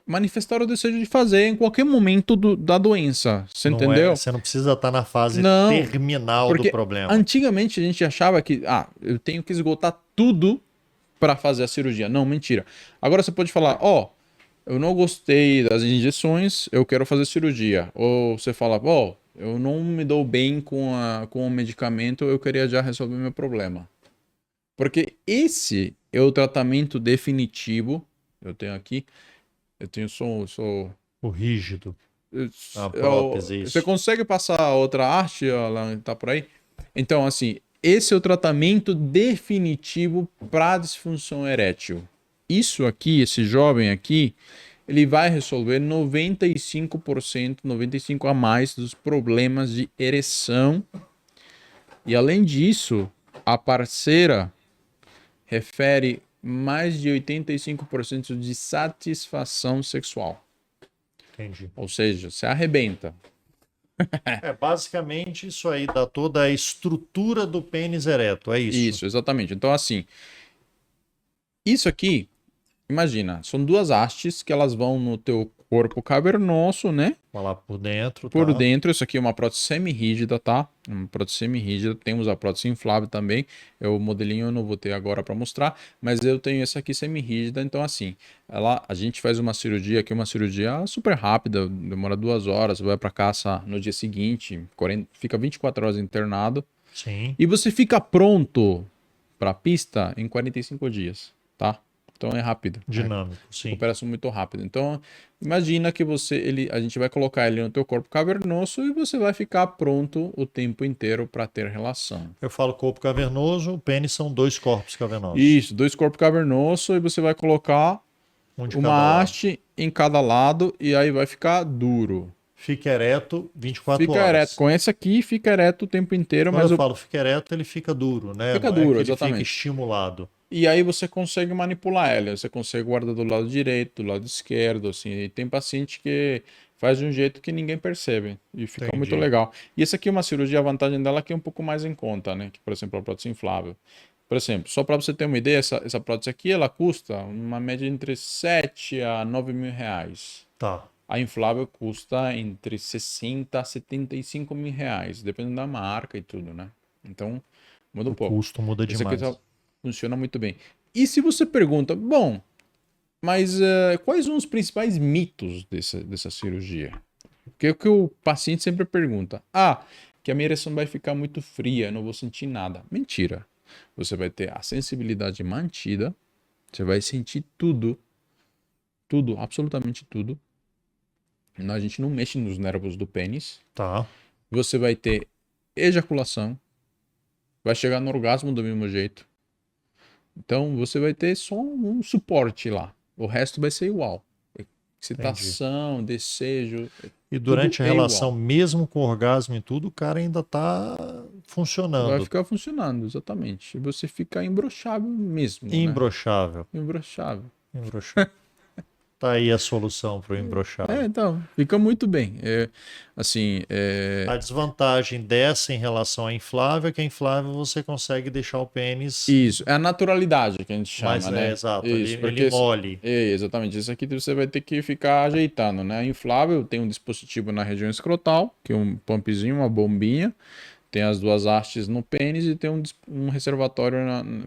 Speaker 2: manifestar o desejo de fazer em qualquer momento da doença. Você entendeu?
Speaker 1: Você não precisa estar na fase
Speaker 2: Não,
Speaker 1: terminal do
Speaker 2: porque
Speaker 1: problema.
Speaker 2: antigamente a gente achava que eu tenho que esgotar tudo para fazer a cirurgia. Não, mentira. Agora você pode falar, eu não gostei das injeções, eu quero fazer cirurgia. Ou você fala, eu não me dou bem com o medicamento, eu queria já resolver meu problema. Porque esse é o tratamento definitivo. Eu tenho aqui, sou
Speaker 1: O rígido, a
Speaker 2: eu-
Speaker 1: prótese,
Speaker 2: você
Speaker 1: isso.
Speaker 2: consegue passar a outra arte? Ela tá por aí? Então, assim, esse é o tratamento definitivo para disfunção erétil. Isso aqui, esse jovem aqui, ele vai resolver 95%, 95% a mais dos problemas de ereção. E além disso, a parceira refere mais de 85% de satisfação sexual.
Speaker 1: Entendi.
Speaker 2: Ou seja, você arrebenta.
Speaker 1: Basicamente isso aí dá toda a estrutura do pênis ereto, é isso?
Speaker 2: Isso, exatamente. Então, assim, isso aqui, imagina, são duas hastes que elas vão no teu corpo cavernoso, né?
Speaker 1: Vai lá por dentro,
Speaker 2: Por
Speaker 1: tá?
Speaker 2: dentro, isso aqui é uma prótese semi-rígida, tá? Uma prótese semi-rígida. Temos a prótese inflável também. O modelinho eu não vou ter agora para mostrar, mas eu tenho essa aqui semi-rígida. Então, assim, a gente faz uma cirurgia que é uma cirurgia super rápida, demora 2 horas, vai para casa no dia seguinte, fica 24 horas internado
Speaker 1: Sim,
Speaker 2: e você fica pronto para a pista em 45 dias, tá? Então é rápido.
Speaker 1: dinâmico, sim.
Speaker 2: Recuperação muito rápida. Então, imagina que a gente vai colocar ele no teu corpo cavernoso e você vai ficar pronto o tempo inteiro para ter relação.
Speaker 1: Eu falo corpo cavernoso, o pênis são dois corpos cavernosos.
Speaker 2: Isso, 2 corpos cavernosos e você vai colocar
Speaker 1: Um de cada
Speaker 2: uma
Speaker 1: lado.
Speaker 2: haste em cada lado e aí vai ficar duro.
Speaker 1: Fica ereto 24
Speaker 2: Fica
Speaker 1: horas.
Speaker 2: ereto. Com esse aqui, fica ereto o tempo inteiro,
Speaker 1: Quando
Speaker 2: mas
Speaker 1: eu falo fica ereto, ele fica duro, né?
Speaker 2: Fica
Speaker 1: Não é
Speaker 2: duro,
Speaker 1: que ele
Speaker 2: exatamente.
Speaker 1: fica estimulado.
Speaker 2: E aí você consegue manipular ele, você consegue guardar do lado direito, do lado esquerdo, assim. E tem paciente que faz de um jeito que ninguém percebe e fica
Speaker 1: Entendi.
Speaker 2: muito legal. E essa aqui é uma cirurgia, a vantagem dela é que é um pouco mais em conta, né? Que, por exemplo, a prótese inflável. Por exemplo, só para você ter uma ideia, essa prótese aqui, ela custa uma média entre 7 a 9 mil reais.
Speaker 1: Tá.
Speaker 2: A inflável custa entre 60 a 75 mil reais, dependendo da marca e tudo, né? Então, muda um
Speaker 1: O
Speaker 2: pouco.
Speaker 1: custo muda
Speaker 2: Esse aqui
Speaker 1: demais.
Speaker 2: funciona muito bem. E se você pergunta, bom, mas quais são os principais mitos dessa cirurgia? Porque é o que o paciente sempre pergunta. Que a minha ereção vai ficar muito fria, eu não vou sentir nada. Mentira. Você vai ter a sensibilidade mantida, você vai sentir tudo, tudo, absolutamente tudo. A gente não mexe nos nervos do pênis.
Speaker 1: Tá.
Speaker 2: Você vai ter ejaculação, vai chegar no orgasmo do mesmo jeito. Então você vai ter só um suporte lá. O resto vai ser igual. Excitação, desejo.
Speaker 1: E durante a
Speaker 2: tudo é
Speaker 1: relação,
Speaker 2: igual.
Speaker 1: mesmo com orgasmo e tudo, o cara ainda tá
Speaker 2: Vai
Speaker 1: funcionando.
Speaker 2: ficar funcionando, exatamente. E você fica imbrochável mesmo. Né?
Speaker 1: Imbrochável.
Speaker 2: Imbrochável.
Speaker 1: Imbrochável. Tá aí a solução pro imbrochável.
Speaker 2: Então, fica muito bem.
Speaker 1: A desvantagem dessa em relação à inflável é que a inflável você consegue deixar o pênis
Speaker 2: Isso, é a naturalidade que a gente chama,
Speaker 1: mais,
Speaker 2: né?
Speaker 1: exato,
Speaker 2: Isso,
Speaker 1: ele mole.
Speaker 2: Exatamente, isso aqui você vai ter que ficar ajeitando, né? A inflável tem um dispositivo na região escrotal, que é um pumpzinho, uma bombinha, tem as duas hastes no pênis e tem um reservatório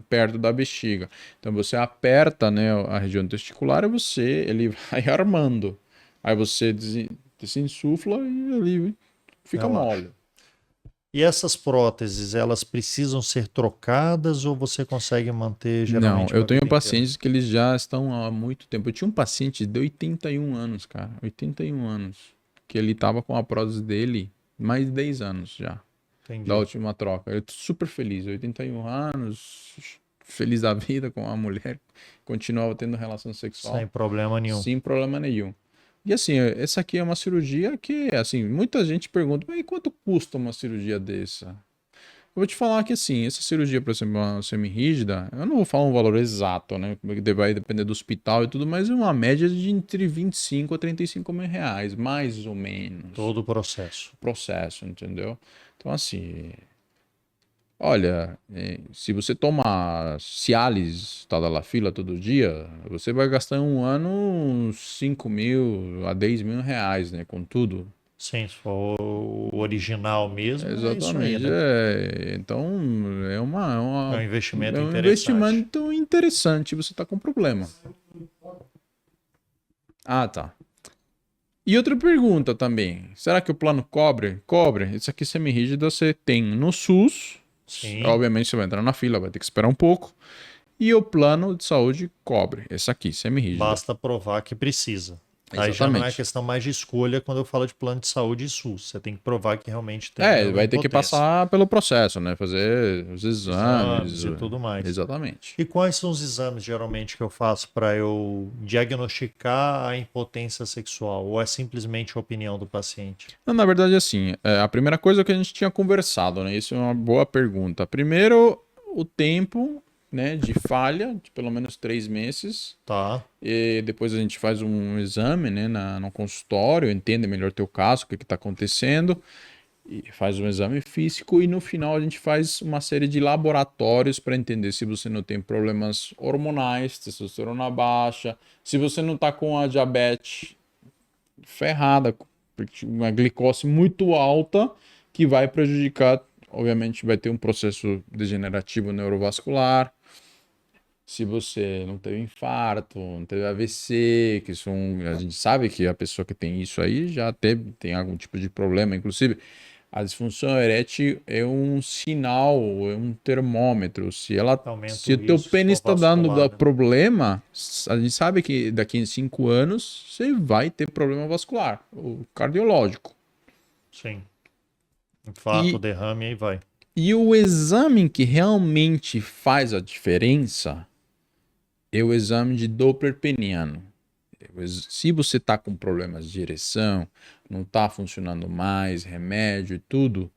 Speaker 2: perto da bexiga. Então você aperta, né, a região testicular e ele vai armando. Aí você desinsufla e ali fica
Speaker 1: Relaxa.
Speaker 2: mole.
Speaker 1: E essas próteses, elas precisam ser trocadas ou você consegue manter
Speaker 2: Não,
Speaker 1: geralmente
Speaker 2: eu
Speaker 1: para a
Speaker 2: tenho
Speaker 1: vida inteira?
Speaker 2: pacientes que eles já estão há muito tempo. Eu tinha um paciente de 81 anos, cara. 81 anos. Que ele tava com a prótese dele mais de 10 anos já. Da
Speaker 1: Entendi.
Speaker 2: última troca. Eu tô super feliz. 81 anos, feliz da vida com a mulher. Continuava tendo relação sexual
Speaker 1: Sem problema nenhum.
Speaker 2: sem problema nenhum. E assim, essa aqui é uma cirurgia que, assim, muita gente pergunta, mas e quanto custa uma cirurgia dessa? Eu vou te falar que, assim, essa cirurgia, por exemplo, uma semirrígida, eu não vou falar um valor exato, né? Porque vai depender do hospital e tudo, mas é uma média de entre 25 a 35 mil reais, mais ou menos,
Speaker 1: Todo o processo.
Speaker 2: o processo, entendeu? Então, assim, olha, se você tomar Cialis, Tadalafila todo dia, você vai gastar em um ano uns 5 mil a 10 mil reais, né? Com tudo.
Speaker 1: Sim, se for o original mesmo, é isso aí,
Speaker 2: Exatamente.
Speaker 1: né?
Speaker 2: Então, é
Speaker 1: É um
Speaker 2: é
Speaker 1: investimento
Speaker 2: um
Speaker 1: interessante.
Speaker 2: investimento interessante. Você está com problema. Ah, tá. E outra pergunta também. Será que o plano cobre? Cobre. Isso aqui semi-rígido você tem no SUS.
Speaker 1: Sim,
Speaker 2: Obviamente você vai entrar na fila, vai ter que esperar um pouco. E o plano de saúde cobre. Esse aqui, semi-rígida.
Speaker 1: basta provar que precisa. Aí já não é
Speaker 2: Exatamente.
Speaker 1: questão mais de escolha quando eu falo de plano de saúde e SUS. Você tem que provar que realmente tem
Speaker 2: É,
Speaker 1: uma
Speaker 2: vai ter que
Speaker 1: impotência.
Speaker 2: passar pelo processo, né? Fazer os exames.
Speaker 1: Exames e tudo mais.
Speaker 2: Exatamente.
Speaker 1: E quais são os exames geralmente que eu faço para eu diagnosticar a impotência sexual? Ou é simplesmente a opinião do paciente?
Speaker 2: Não, na verdade, assim, a primeira coisa que a gente tinha conversado, né? Isso é uma boa pergunta. Primeiro, o tempo, né, de falha, de pelo menos 3 meses.
Speaker 1: Tá,
Speaker 2: E depois a gente faz um exame, né, no consultório, entende melhor teu caso, o que está acontecendo, e faz um exame físico e no final a gente faz uma série de laboratórios para entender se você não tem problemas hormonais, testosterona baixa, se você não está com a diabetes ferrada, porque uma glicose muito alta que vai prejudicar, obviamente vai ter um processo degenerativo neurovascular. Se você não teve infarto, não teve AVC, que são, a gente sabe que a pessoa que tem isso aí já tem algum tipo de problema. Inclusive, a disfunção erétil é um sinal, é um termômetro.
Speaker 1: aumenta
Speaker 2: Se
Speaker 1: o
Speaker 2: o teu
Speaker 1: risco se
Speaker 2: pênis
Speaker 1: for
Speaker 2: está dando
Speaker 1: vasculado.
Speaker 2: problema, a gente sabe que daqui a 5 anos você vai ter problema vascular, ou cardiológico.
Speaker 1: Sim, infarto,
Speaker 2: E,
Speaker 1: derrame, aí vai.
Speaker 2: e o exame que realmente faz a diferença é o exame de Doppler peniano. Se você está com problemas de ereção, não está funcionando mais, remédio e tudo,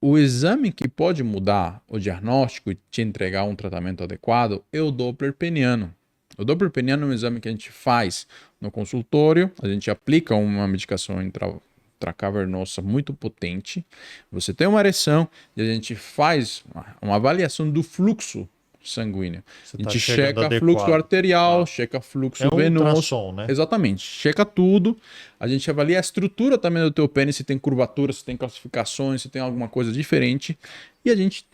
Speaker 2: o exame que pode mudar o diagnóstico e te entregar um tratamento adequado é o Doppler peniano. O Doppler peniano é um exame que a gente faz no consultório, a gente aplica uma medicação intracavernosa muito potente, você tem uma ereção e a gente faz uma avaliação do fluxo sanguíneo.
Speaker 1: Você
Speaker 2: A
Speaker 1: está
Speaker 2: gente
Speaker 1: chegando
Speaker 2: checa fluxo
Speaker 1: adequado.
Speaker 2: arterial,
Speaker 1: Tá.
Speaker 2: checa
Speaker 1: É
Speaker 2: fluxo
Speaker 1: um
Speaker 2: venoso.
Speaker 1: ultrassom, né?
Speaker 2: Exatamente, checa tudo. A gente avalia a estrutura também do teu pênis, se tem curvatura, se tem calcificações, se tem alguma coisa diferente. E a gente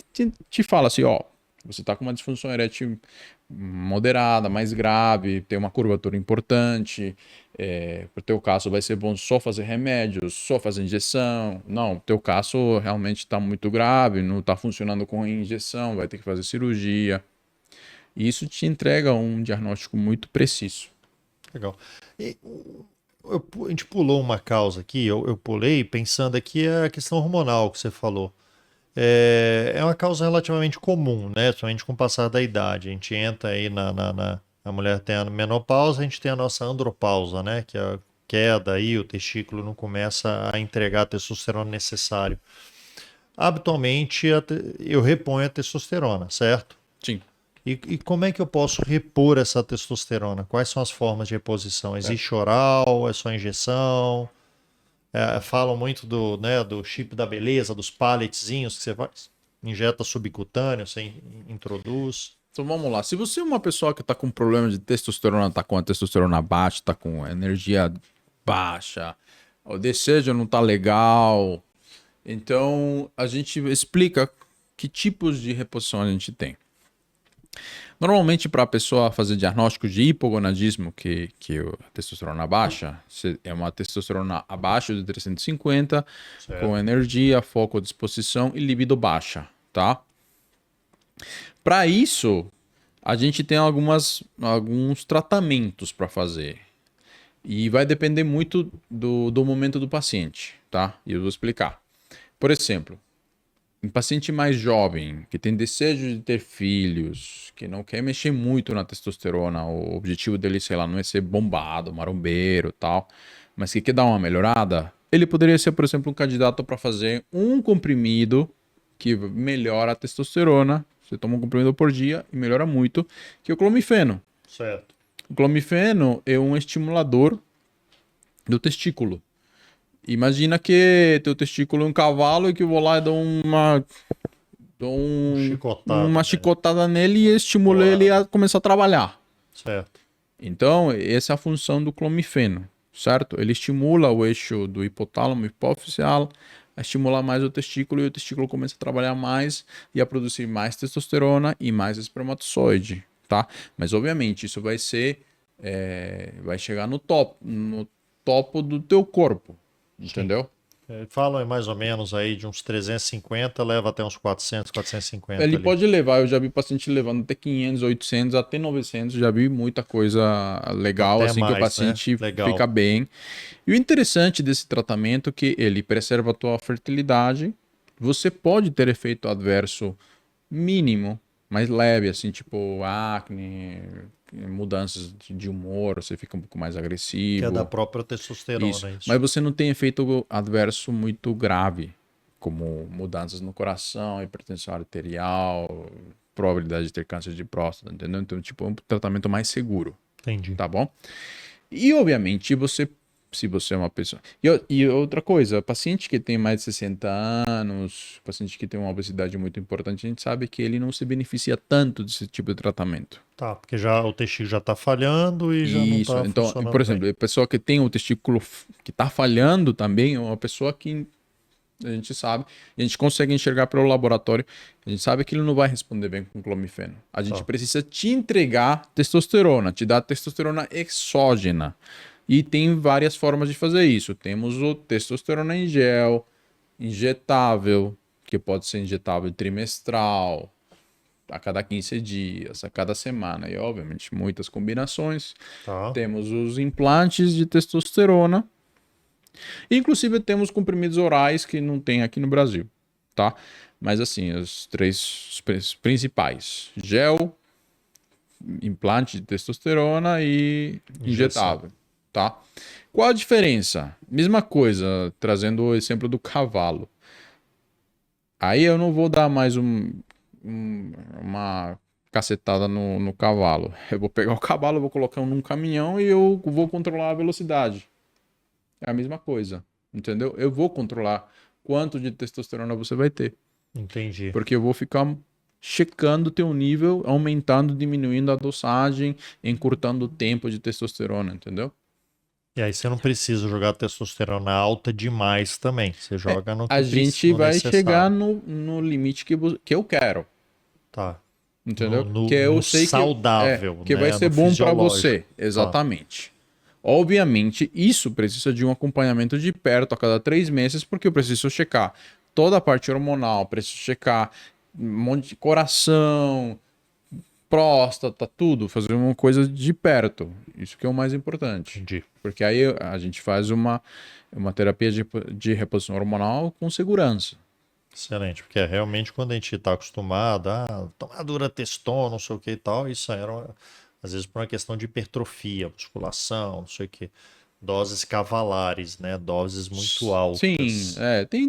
Speaker 2: te fala assim, ó, você está com uma disfunção erétil moderada, mais grave, tem uma curvatura importante. Para o teu caso vai ser bom só fazer remédios, só fazer injeção. Não, o teu caso realmente está muito grave, não está funcionando com injeção, vai ter que fazer cirurgia. E isso te entrega um diagnóstico muito preciso.
Speaker 1: Legal. E, a gente pulou uma causa aqui, eu pulei pensando aqui a questão hormonal que você falou. É uma causa relativamente comum, né? Somente com o passar da idade. A gente entra aí a mulher tem a menopausa, a gente tem a nossa andropausa, né? Que é a queda aí, o testículo não começa a entregar a testosterona necessário. Habitualmente eu reponho a testosterona, certo?
Speaker 2: Sim.
Speaker 1: E como é que eu posso repor essa testosterona? Quais são as formas de reposição?
Speaker 2: Certo.
Speaker 1: Existe oral? É só injeção? Falam muito do chip da beleza, dos palletzinhos que você faz, injeta subcutâneo, você introduz.
Speaker 2: Então vamos lá. Se você é uma pessoa que está com problema de testosterona, está com a testosterona baixa, está com energia baixa, o desejo não está legal, então a gente explica que tipos de reposição a gente tem. Normalmente, para a pessoa fazer diagnóstico de hipogonadismo, que a testosterona baixa, é uma testosterona abaixo de 350, com
Speaker 1: Certo.
Speaker 2: energia, foco, disposição e libido baixa, tá? Para isso, a gente tem alguns tratamentos para fazer. E vai depender muito do momento do paciente, tá? E eu vou explicar. Por exemplo, um paciente mais jovem, que tem desejo de ter filhos, que não quer mexer muito na testosterona, o objetivo dele, sei lá, não é ser bombado, marombeiro e tal, mas que quer dar uma melhorada, ele poderia ser, por exemplo, um candidato para fazer um comprimido que melhora a testosterona. Você toma um comprimido por dia e melhora muito, que é o clomifeno.
Speaker 1: Certo.
Speaker 2: O clomifeno é um estimulador do testículo. Imagina que teu testículo é um cavalo e que eu vou lá e
Speaker 1: Chicotada,
Speaker 2: uma
Speaker 1: né?
Speaker 2: chicotada nele e estimulo
Speaker 1: Porrada.
Speaker 2: ele a começar a trabalhar.
Speaker 1: Certo.
Speaker 2: Então, essa é a função do clomifeno, certo? Ele estimula o eixo do hipotálamo hipoficial, a estimular mais o testículo e o testículo começa a trabalhar mais e a produzir mais testosterona e mais espermatozoide, tá? Mas, obviamente, isso vai ser, vai chegar no topo do teu corpo, entendeu?
Speaker 1: Falam aí mais ou menos aí de uns 350, leva até uns 400, 450
Speaker 2: Ele
Speaker 1: ali.
Speaker 2: pode levar, eu já vi paciente levando até 500, 800, até 900, já vi muita coisa legal,
Speaker 1: Até
Speaker 2: assim, que o
Speaker 1: mais, né?
Speaker 2: paciente
Speaker 1: Legal.
Speaker 2: fica bem. E o interessante desse tratamento é que ele preserva a tua fertilidade, você pode ter efeito adverso mínimo, mais leve, assim, tipo acne, mudanças de humor, você fica um pouco mais
Speaker 1: Que é da
Speaker 2: agressivo,
Speaker 1: própria
Speaker 2: isso.
Speaker 1: testosterona, isso.
Speaker 2: Mas você não tem efeito adverso muito grave, como mudanças no coração, hipertensão arterial, probabilidade de ter câncer de próstata, entendeu? Então, tipo, é um tratamento mais seguro,
Speaker 1: Entendi.
Speaker 2: tá bom? E, obviamente, se você é uma pessoa... E outra coisa, paciente que tem mais de 60 anos, paciente que tem uma obesidade muito importante, a gente sabe que ele não se beneficia tanto desse tipo de tratamento.
Speaker 1: Tá, porque já o testículo já tá falhando e já não
Speaker 2: Isso.
Speaker 1: tá
Speaker 2: Então, por
Speaker 1: funcionando bem.
Speaker 2: exemplo, a pessoa que tem o testículo que está falhando também é uma pessoa que a gente sabe, a gente consegue enxergar pelo laboratório, a gente sabe que ele não vai responder bem com clomifeno. A gente
Speaker 1: Tá.
Speaker 2: precisa te entregar testosterona, te dar testosterona exógena. E tem várias formas de fazer isso. Temos o testosterona em gel, injetável, que pode ser injetável trimestral, a cada 15 dias, a cada semana, e obviamente muitas combinações.
Speaker 1: Tá.
Speaker 2: Temos os implantes de testosterona, inclusive temos comprimidos orais que não tem aqui no Brasil, tá? Mas assim, os três principais: gel, implante de testosterona e
Speaker 1: Injeção.
Speaker 2: injetável, tá? Qual a diferença? Mesma coisa, trazendo o exemplo do cavalo. Aí eu não vou dar mais uma cacetada no cavalo. Eu vou pegar o cavalo, vou colocar num caminhão e eu vou controlar a velocidade. É a mesma coisa, entendeu? Eu vou controlar quanto de testosterona você vai ter,
Speaker 1: Entendi.
Speaker 2: porque eu vou ficar checando o teu nível, aumentando, diminuindo a dosagem, encurtando o tempo de testosterona, entendeu?
Speaker 1: E aí você não precisa jogar testosterona alta demais também. Você joga no
Speaker 2: A
Speaker 1: que
Speaker 2: gente
Speaker 1: no
Speaker 2: vai chegar
Speaker 1: necessário.
Speaker 2: no limite que eu quero,
Speaker 1: Tá.
Speaker 2: entendeu? Que eu
Speaker 1: No
Speaker 2: sei
Speaker 1: saudável,
Speaker 2: que vai
Speaker 1: né?
Speaker 2: ser
Speaker 1: No
Speaker 2: bom para
Speaker 1: fisiológico.
Speaker 2: você,
Speaker 1: Tá.
Speaker 2: exatamente. Obviamente, isso precisa de um acompanhamento de perto a cada 3 meses, porque eu preciso checar toda a parte hormonal, preciso checar um monte de coração, próstata, tudo, fazer uma coisa de perto. Isso que é o mais importante.
Speaker 1: Entendi.
Speaker 2: Porque aí a gente faz uma terapia de reposição hormonal com segurança.
Speaker 1: Excelente, porque é realmente quando a gente está acostumado a tomar dura testona, não sei o que e tal, isso era às vezes por uma questão de hipertrofia, musculação, não sei o que, doses cavalares, né? Doses muito
Speaker 2: Sim,
Speaker 1: altas.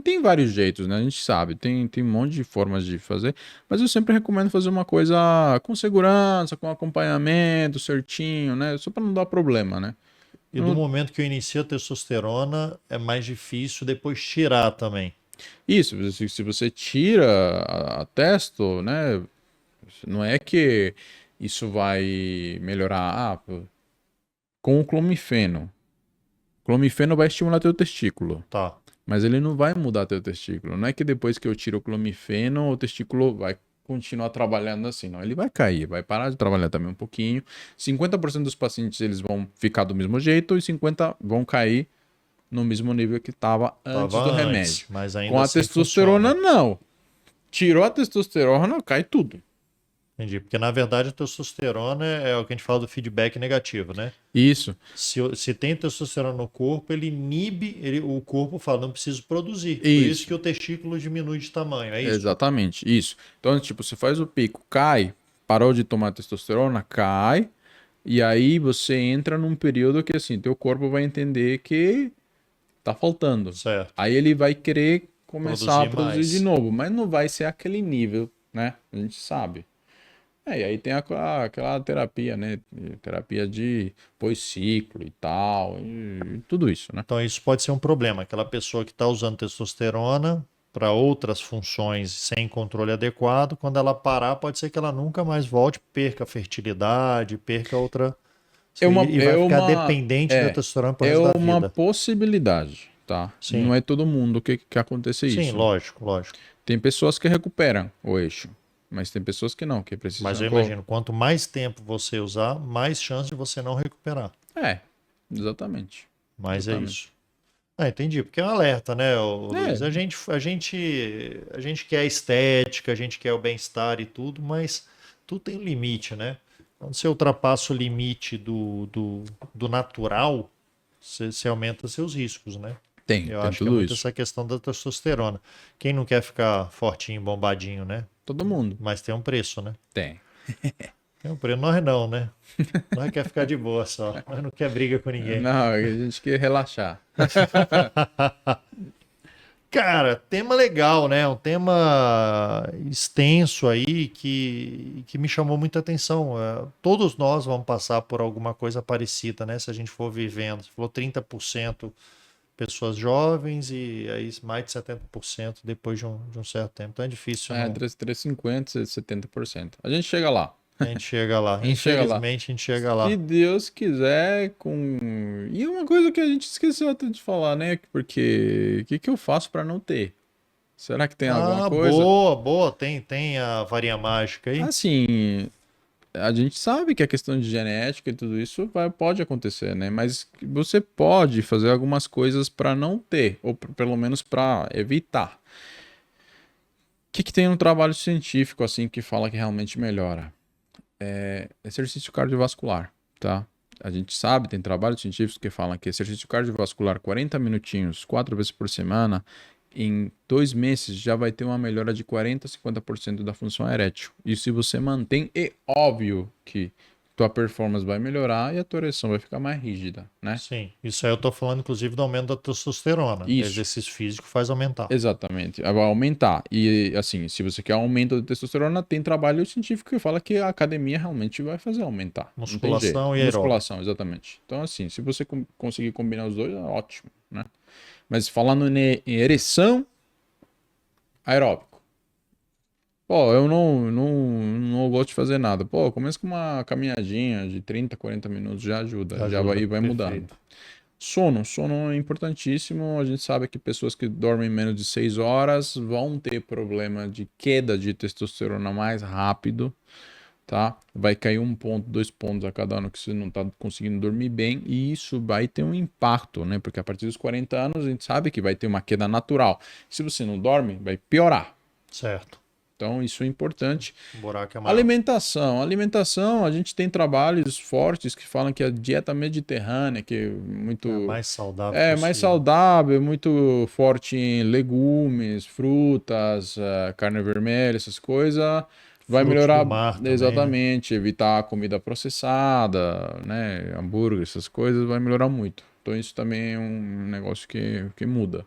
Speaker 2: tem vários jeitos, né? A gente sabe, tem um monte de formas de fazer, mas eu sempre recomendo fazer uma coisa com segurança, com acompanhamento certinho, né? Só para não dar problema, né?
Speaker 1: E do
Speaker 2: Não-
Speaker 1: momento que eu inicio a testosterona, é mais difícil depois tirar também.
Speaker 2: Isso, se você tira a testo, né? Não é que isso vai melhorar. Com o clomifeno. O clomifeno vai estimular teu testículo.
Speaker 1: Tá,
Speaker 2: Mas ele não vai mudar teu testículo. Não é que depois que eu tiro o clomifeno, o testículo vai continuar trabalhando assim, não. Ele vai cair, vai parar de trabalhar também um pouquinho. 50% dos pacientes eles vão ficar do mesmo jeito e 50% vão cair no mesmo nível que estava antes
Speaker 1: Tava
Speaker 2: do
Speaker 1: antes,
Speaker 2: remédio.
Speaker 1: mas
Speaker 2: Com
Speaker 1: ainda
Speaker 2: a
Speaker 1: assim
Speaker 2: testosterona,
Speaker 1: funciona.
Speaker 2: não. Tirou a testosterona, cai tudo.
Speaker 1: Entendi. Porque na verdade a testosterona é o que a gente fala do feedback negativo, né?
Speaker 2: Isso,
Speaker 1: Se tem testosterona no corpo, ele inibe, o corpo fala, não preciso produzir. Por isso
Speaker 2: isso.
Speaker 1: que o testículo diminui de tamanho, é isso?
Speaker 2: Exatamente, isso. Então, tipo, você faz o pico, cai, parou de tomar testosterona, cai, e aí você entra num período que, assim, teu corpo vai entender que tá faltando.
Speaker 1: Certo.
Speaker 2: Aí ele vai querer começar a
Speaker 1: Produzir
Speaker 2: produzir de
Speaker 1: mais.
Speaker 2: novo, mas não vai ser aquele nível, né? A gente sabe. E aí tem aquela terapia, né? Terapia de pós-ciclo e tal, e tudo isso, né?
Speaker 1: Então isso pode ser um problema. Aquela pessoa que está usando testosterona para outras funções sem controle adequado, quando ela parar, pode ser que ela nunca mais volte, perca a fertilidade, perca outra.
Speaker 2: É uma,
Speaker 1: E
Speaker 2: é
Speaker 1: vai ficar
Speaker 2: uma,
Speaker 1: dependente da
Speaker 2: é,
Speaker 1: testosterona pro
Speaker 2: é
Speaker 1: resto da
Speaker 2: uma
Speaker 1: vida.
Speaker 2: possibilidade, tá? Não
Speaker 1: Sim,
Speaker 2: é todo mundo que acontece
Speaker 1: sim,
Speaker 2: isso.
Speaker 1: lógico, lógico.
Speaker 2: Tem pessoas que recuperam o eixo, mas tem pessoas que não, que
Speaker 1: Mas
Speaker 2: precisam.
Speaker 1: eu imagino, quanto mais tempo você usar, mais chance de você não recuperar.
Speaker 2: É, exatamente.
Speaker 1: Mas é
Speaker 2: Exatamente.
Speaker 1: isso. Ah, entendi. Porque é um alerta, né, Luiz?
Speaker 2: É,
Speaker 1: A gente quer a estética, a gente quer o bem-estar e tudo, mas tudo tem um limite, né? Quando você ultrapassa o limite do natural, você aumenta seus riscos, né? Eu
Speaker 2: tem
Speaker 1: acho que é
Speaker 2: tudo
Speaker 1: muito
Speaker 2: isso.
Speaker 1: essa questão da testosterona. Quem não quer ficar fortinho, bombadinho, né?
Speaker 2: Todo mundo
Speaker 1: Mas tem um preço, né?
Speaker 2: tem.
Speaker 1: Tem um preço. Nós não, né? Nós quer ficar de boa só. Nós não quer briga com ninguém.
Speaker 2: Não, a gente quer relaxar.
Speaker 1: Cara, tema legal, né? Um tema extenso aí que me chamou muita atenção. Todos nós vamos passar por alguma coisa parecida, né? Se a gente for vivendo. Você falou 30% pessoas jovens e aí mais de 70% depois de um certo tempo. Então é difícil,
Speaker 2: É,
Speaker 1: não.
Speaker 2: 350, 70%. A gente chega lá.
Speaker 1: A gente chega lá.
Speaker 2: A gente chega lá.
Speaker 1: Infelizmente, a gente chega
Speaker 2: Se
Speaker 1: lá.
Speaker 2: Deus quiser, com. E uma coisa que a gente esqueceu até de falar, né? Porque o que que eu faço para não ter? Será que tem alguma
Speaker 1: Ah,
Speaker 2: coisa?
Speaker 1: boa, boa. Tem a varinha mágica aí?
Speaker 2: Assim, a gente sabe que a questão de genética e tudo isso pode acontecer, né? Mas você pode fazer algumas coisas para não ter, ou pelo menos para evitar. O que que tem no trabalho científico assim que fala que realmente melhora? Exercício cardiovascular, tá? A gente sabe, tem trabalhos científicos que falam que exercício cardiovascular 40 minutinhos, 4 vezes por semana, em 2 meses já vai ter uma melhora de 40 a 50% da função erétil. E se você mantém, é óbvio que tua performance vai melhorar e a tua ereção vai ficar mais rígida, né?
Speaker 1: Sim. Isso aí eu tô falando, inclusive, do aumento da testosterona.
Speaker 2: Isso.
Speaker 1: Exercício físico faz aumentar.
Speaker 2: Exatamente, vai aumentar. E assim, se você quer aumento de testosterona, tem trabalho científico que fala que a academia realmente vai fazer aumentar. Não tem jeito.
Speaker 1: Musculação e aeróbico.
Speaker 2: Musculação, exatamente. Então, assim, se você conseguir combinar os dois, é ótimo, né? Mas falando em ereção, aeróbico. Pô, eu não gosto de fazer nada. Pô, começa com uma caminhadinha de 30, 40 minutos, já ajuda, já
Speaker 1: Ajuda.
Speaker 2: vai mudando.
Speaker 1: Perfeito.
Speaker 2: Sono é importantíssimo. A gente sabe que pessoas que dormem menos de 6 horas vão ter problema de queda de testosterona mais rápido, tá? Vai cair 1 ponto, 2 pontos a cada ano que você não está conseguindo dormir bem, e isso vai ter um impacto, né? Porque a partir dos 40 anos a gente sabe que vai ter uma queda natural. Se você não dorme, vai piorar.
Speaker 1: Certo.
Speaker 2: Então, isso é importante.
Speaker 1: O buraco é maior.
Speaker 2: Alimentação, a gente tem trabalhos fortes que falam que a dieta mediterrânea, que é
Speaker 1: É a
Speaker 2: muito
Speaker 1: mais saudável
Speaker 2: mais
Speaker 1: possível.
Speaker 2: saudável, muito forte em legumes, frutas, carne vermelha, essas coisas, vai
Speaker 1: Frutos do
Speaker 2: melhorar
Speaker 1: mar também, né?
Speaker 2: exatamente, evitar a comida processada, né, hambúrguer, essas coisas, vai melhorar muito. Então isso também é um negócio que muda.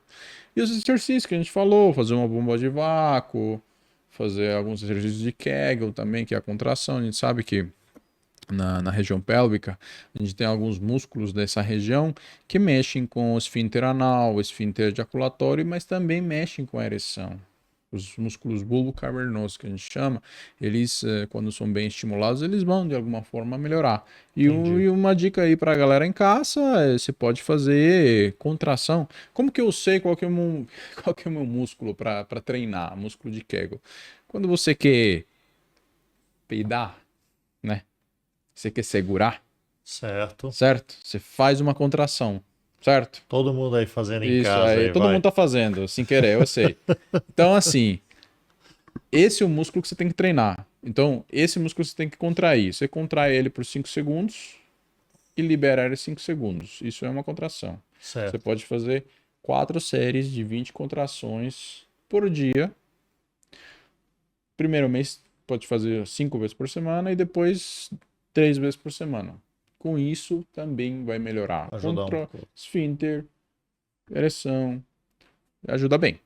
Speaker 2: E os exercícios que a gente falou, fazer uma bomba de vácuo, fazer alguns exercícios de Kegel também, que é a contração. A gente sabe que na região pélvica, a gente tem alguns músculos dessa região que mexem com o esfíncter anal, o esfíncter ejaculatório, mas também mexem com a ereção. Os músculos bulbo-cavernosos, que a gente chama, eles, quando são bem estimulados, eles vão, de alguma forma, melhorar.
Speaker 1: Entendi.
Speaker 2: E uma dica aí pra galera em casa, você pode fazer contração. Como que eu sei qual que é o meu, qual que é o meu músculo para treinar? Músculo de Kegel. Quando você quer peidar, né? Você quer segurar,
Speaker 1: Certo.
Speaker 2: certo? Você faz uma contração, certo?
Speaker 1: Todo mundo aí fazendo em
Speaker 2: Isso,
Speaker 1: casa
Speaker 2: aí
Speaker 1: aí,
Speaker 2: todo
Speaker 1: vai.
Speaker 2: mundo tá fazendo, sem querer, eu sei. Então, assim, esse é o músculo que você tem que treinar. Então, esse músculo você tem que contrair. Você contrai ele por 5 segundos e libera ele 5 segundos. Isso é uma contração. Você
Speaker 1: Certo.
Speaker 2: pode fazer 4 séries de 20 contrações por dia. Primeiro mês pode fazer 5 vezes por semana e depois 3 vezes por semana. Com isso, também vai melhorar
Speaker 1: Ajudar um
Speaker 2: contra
Speaker 1: pouco.
Speaker 2: esfíncter, ereção. Ajuda bem.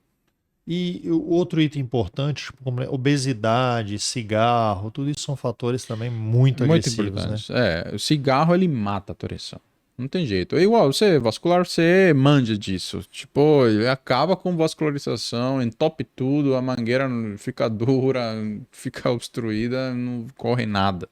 Speaker 1: E o outro item importante, tipo, como obesidade, cigarro, tudo isso são fatores também muito
Speaker 2: Muito
Speaker 1: agressivos, né?
Speaker 2: importante. O cigarro ele mata a tua ereção. Não tem jeito. É igual, você, vascular, você manja disso. Tipo, ele acaba com vascularização, entope tudo, a mangueira fica dura, fica obstruída, não corre nada.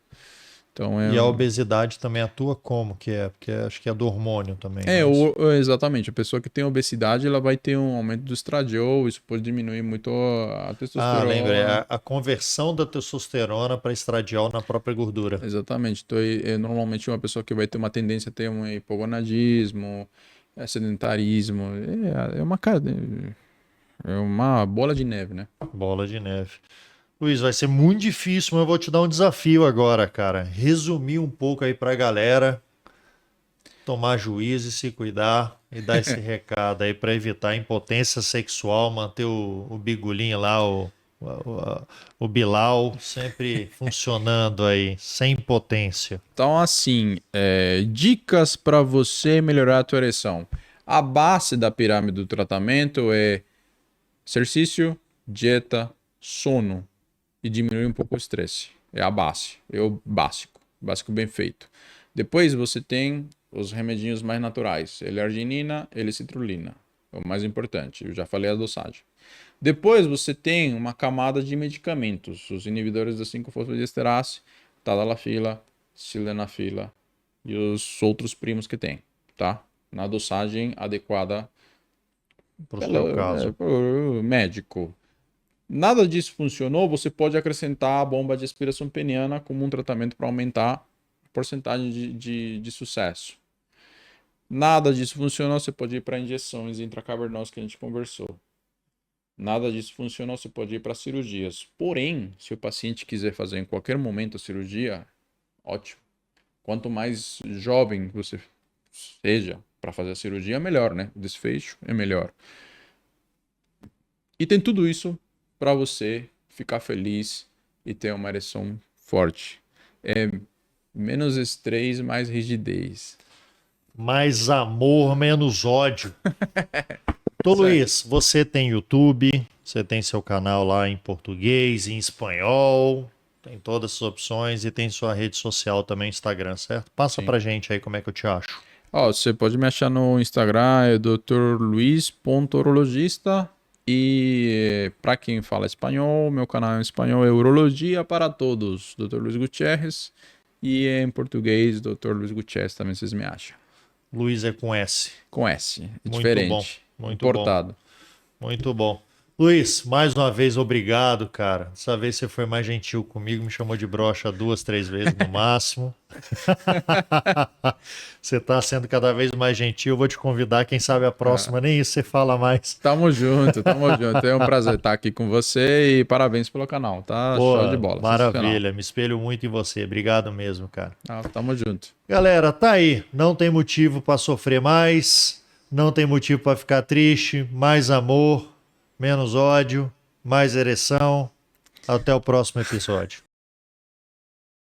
Speaker 2: Então
Speaker 1: E a obesidade também atua como que é? Porque acho que é do hormônio também, não é isso?
Speaker 2: exatamente. A pessoa que tem obesidade, ela vai ter um aumento do estradiol, isso pode diminuir muito a
Speaker 1: Ah, lembrei,
Speaker 2: testosterona.
Speaker 1: a conversão da testosterona para estradiol na própria gordura.
Speaker 2: Exatamente. Então, normalmente uma pessoa que vai ter uma tendência a ter um hipogonadismo, sedentarismo, é uma bola de neve, né?
Speaker 1: Bola de neve. Luiz, vai ser muito difícil, mas eu vou te dar um desafio agora, cara. Resumir um pouco aí pra galera, tomar juízo e se cuidar e dar esse recado aí pra evitar a impotência sexual, manter o bigulinho lá, o, o Bilal sempre funcionando aí, sem impotência.
Speaker 2: Então, assim, dicas para você melhorar a tua ereção. A base da pirâmide do tratamento é exercício, dieta, sono e diminuir um pouco o estresse. É a base, é o básico, básico bem feito. Depois você tem os remedinhos mais naturais, L-arginina, L-citrulina, é o mais importante, eu já falei a dosagem. Depois você tem uma camada de medicamentos, os inibidores da 5-fosfodiesterase, tadalafila, sildenafila e os outros primos que tem, tá? Na dosagem adequada
Speaker 1: Pro seu caso.
Speaker 2: pelo médico. Nada disso funcionou, você pode acrescentar a bomba de aspiração peniana como um tratamento para aumentar a porcentagem de sucesso. Nada disso funcionou, você pode ir para injeções intracavernosas que a gente conversou. Nada disso funcionou, você pode ir para cirurgias. Porém, se o paciente quiser fazer em qualquer momento a cirurgia, ótimo. Quanto mais jovem você seja para fazer a cirurgia, melhor, né? O desfecho é melhor. E tem tudo isso para você ficar feliz e ter uma ereção forte. É menos estresse, mais rigidez.
Speaker 1: Mais amor, menos ódio. Tô
Speaker 2: Certo.
Speaker 1: Luiz, você tem YouTube, você tem seu canal lá em português, em espanhol, tem todas as opções e tem sua rede social também, Instagram, certo? Passa
Speaker 2: Sim.
Speaker 1: pra gente aí como é que eu te acho.
Speaker 2: Ó, você pode me achar no Instagram, é drluiz.urologista. E para quem fala espanhol, meu canal em espanhol é Urologia para Todos, Dr. Luiz Gutierrez. E em português, Dr. Luiz Gutierrez também vocês me acham.
Speaker 1: Luiz é com S.
Speaker 2: Com S, é
Speaker 1: Muito bom,
Speaker 2: diferente,
Speaker 1: muito bom,
Speaker 2: importado.
Speaker 1: muito bom. Luiz, mais uma vez, obrigado, cara. Dessa vez você foi mais gentil comigo, me chamou de broxa 2, 3 vezes no máximo. Você tá sendo cada vez mais gentil. Eu vou te convidar, quem sabe a próxima, nem isso você fala mais.
Speaker 2: Tamo junto, tamo junto. É um prazer estar aqui com você e parabéns pelo canal, tá?
Speaker 1: Pô,
Speaker 2: Show de bola, sensacional.
Speaker 1: maravilha, me espelho muito em você. Obrigado mesmo, cara.
Speaker 2: Tamo junto.
Speaker 1: Galera, tá aí. Não tem motivo pra sofrer mais, não tem motivo pra ficar triste. Mais amor, menos ódio, mais ereção. Até o próximo episódio.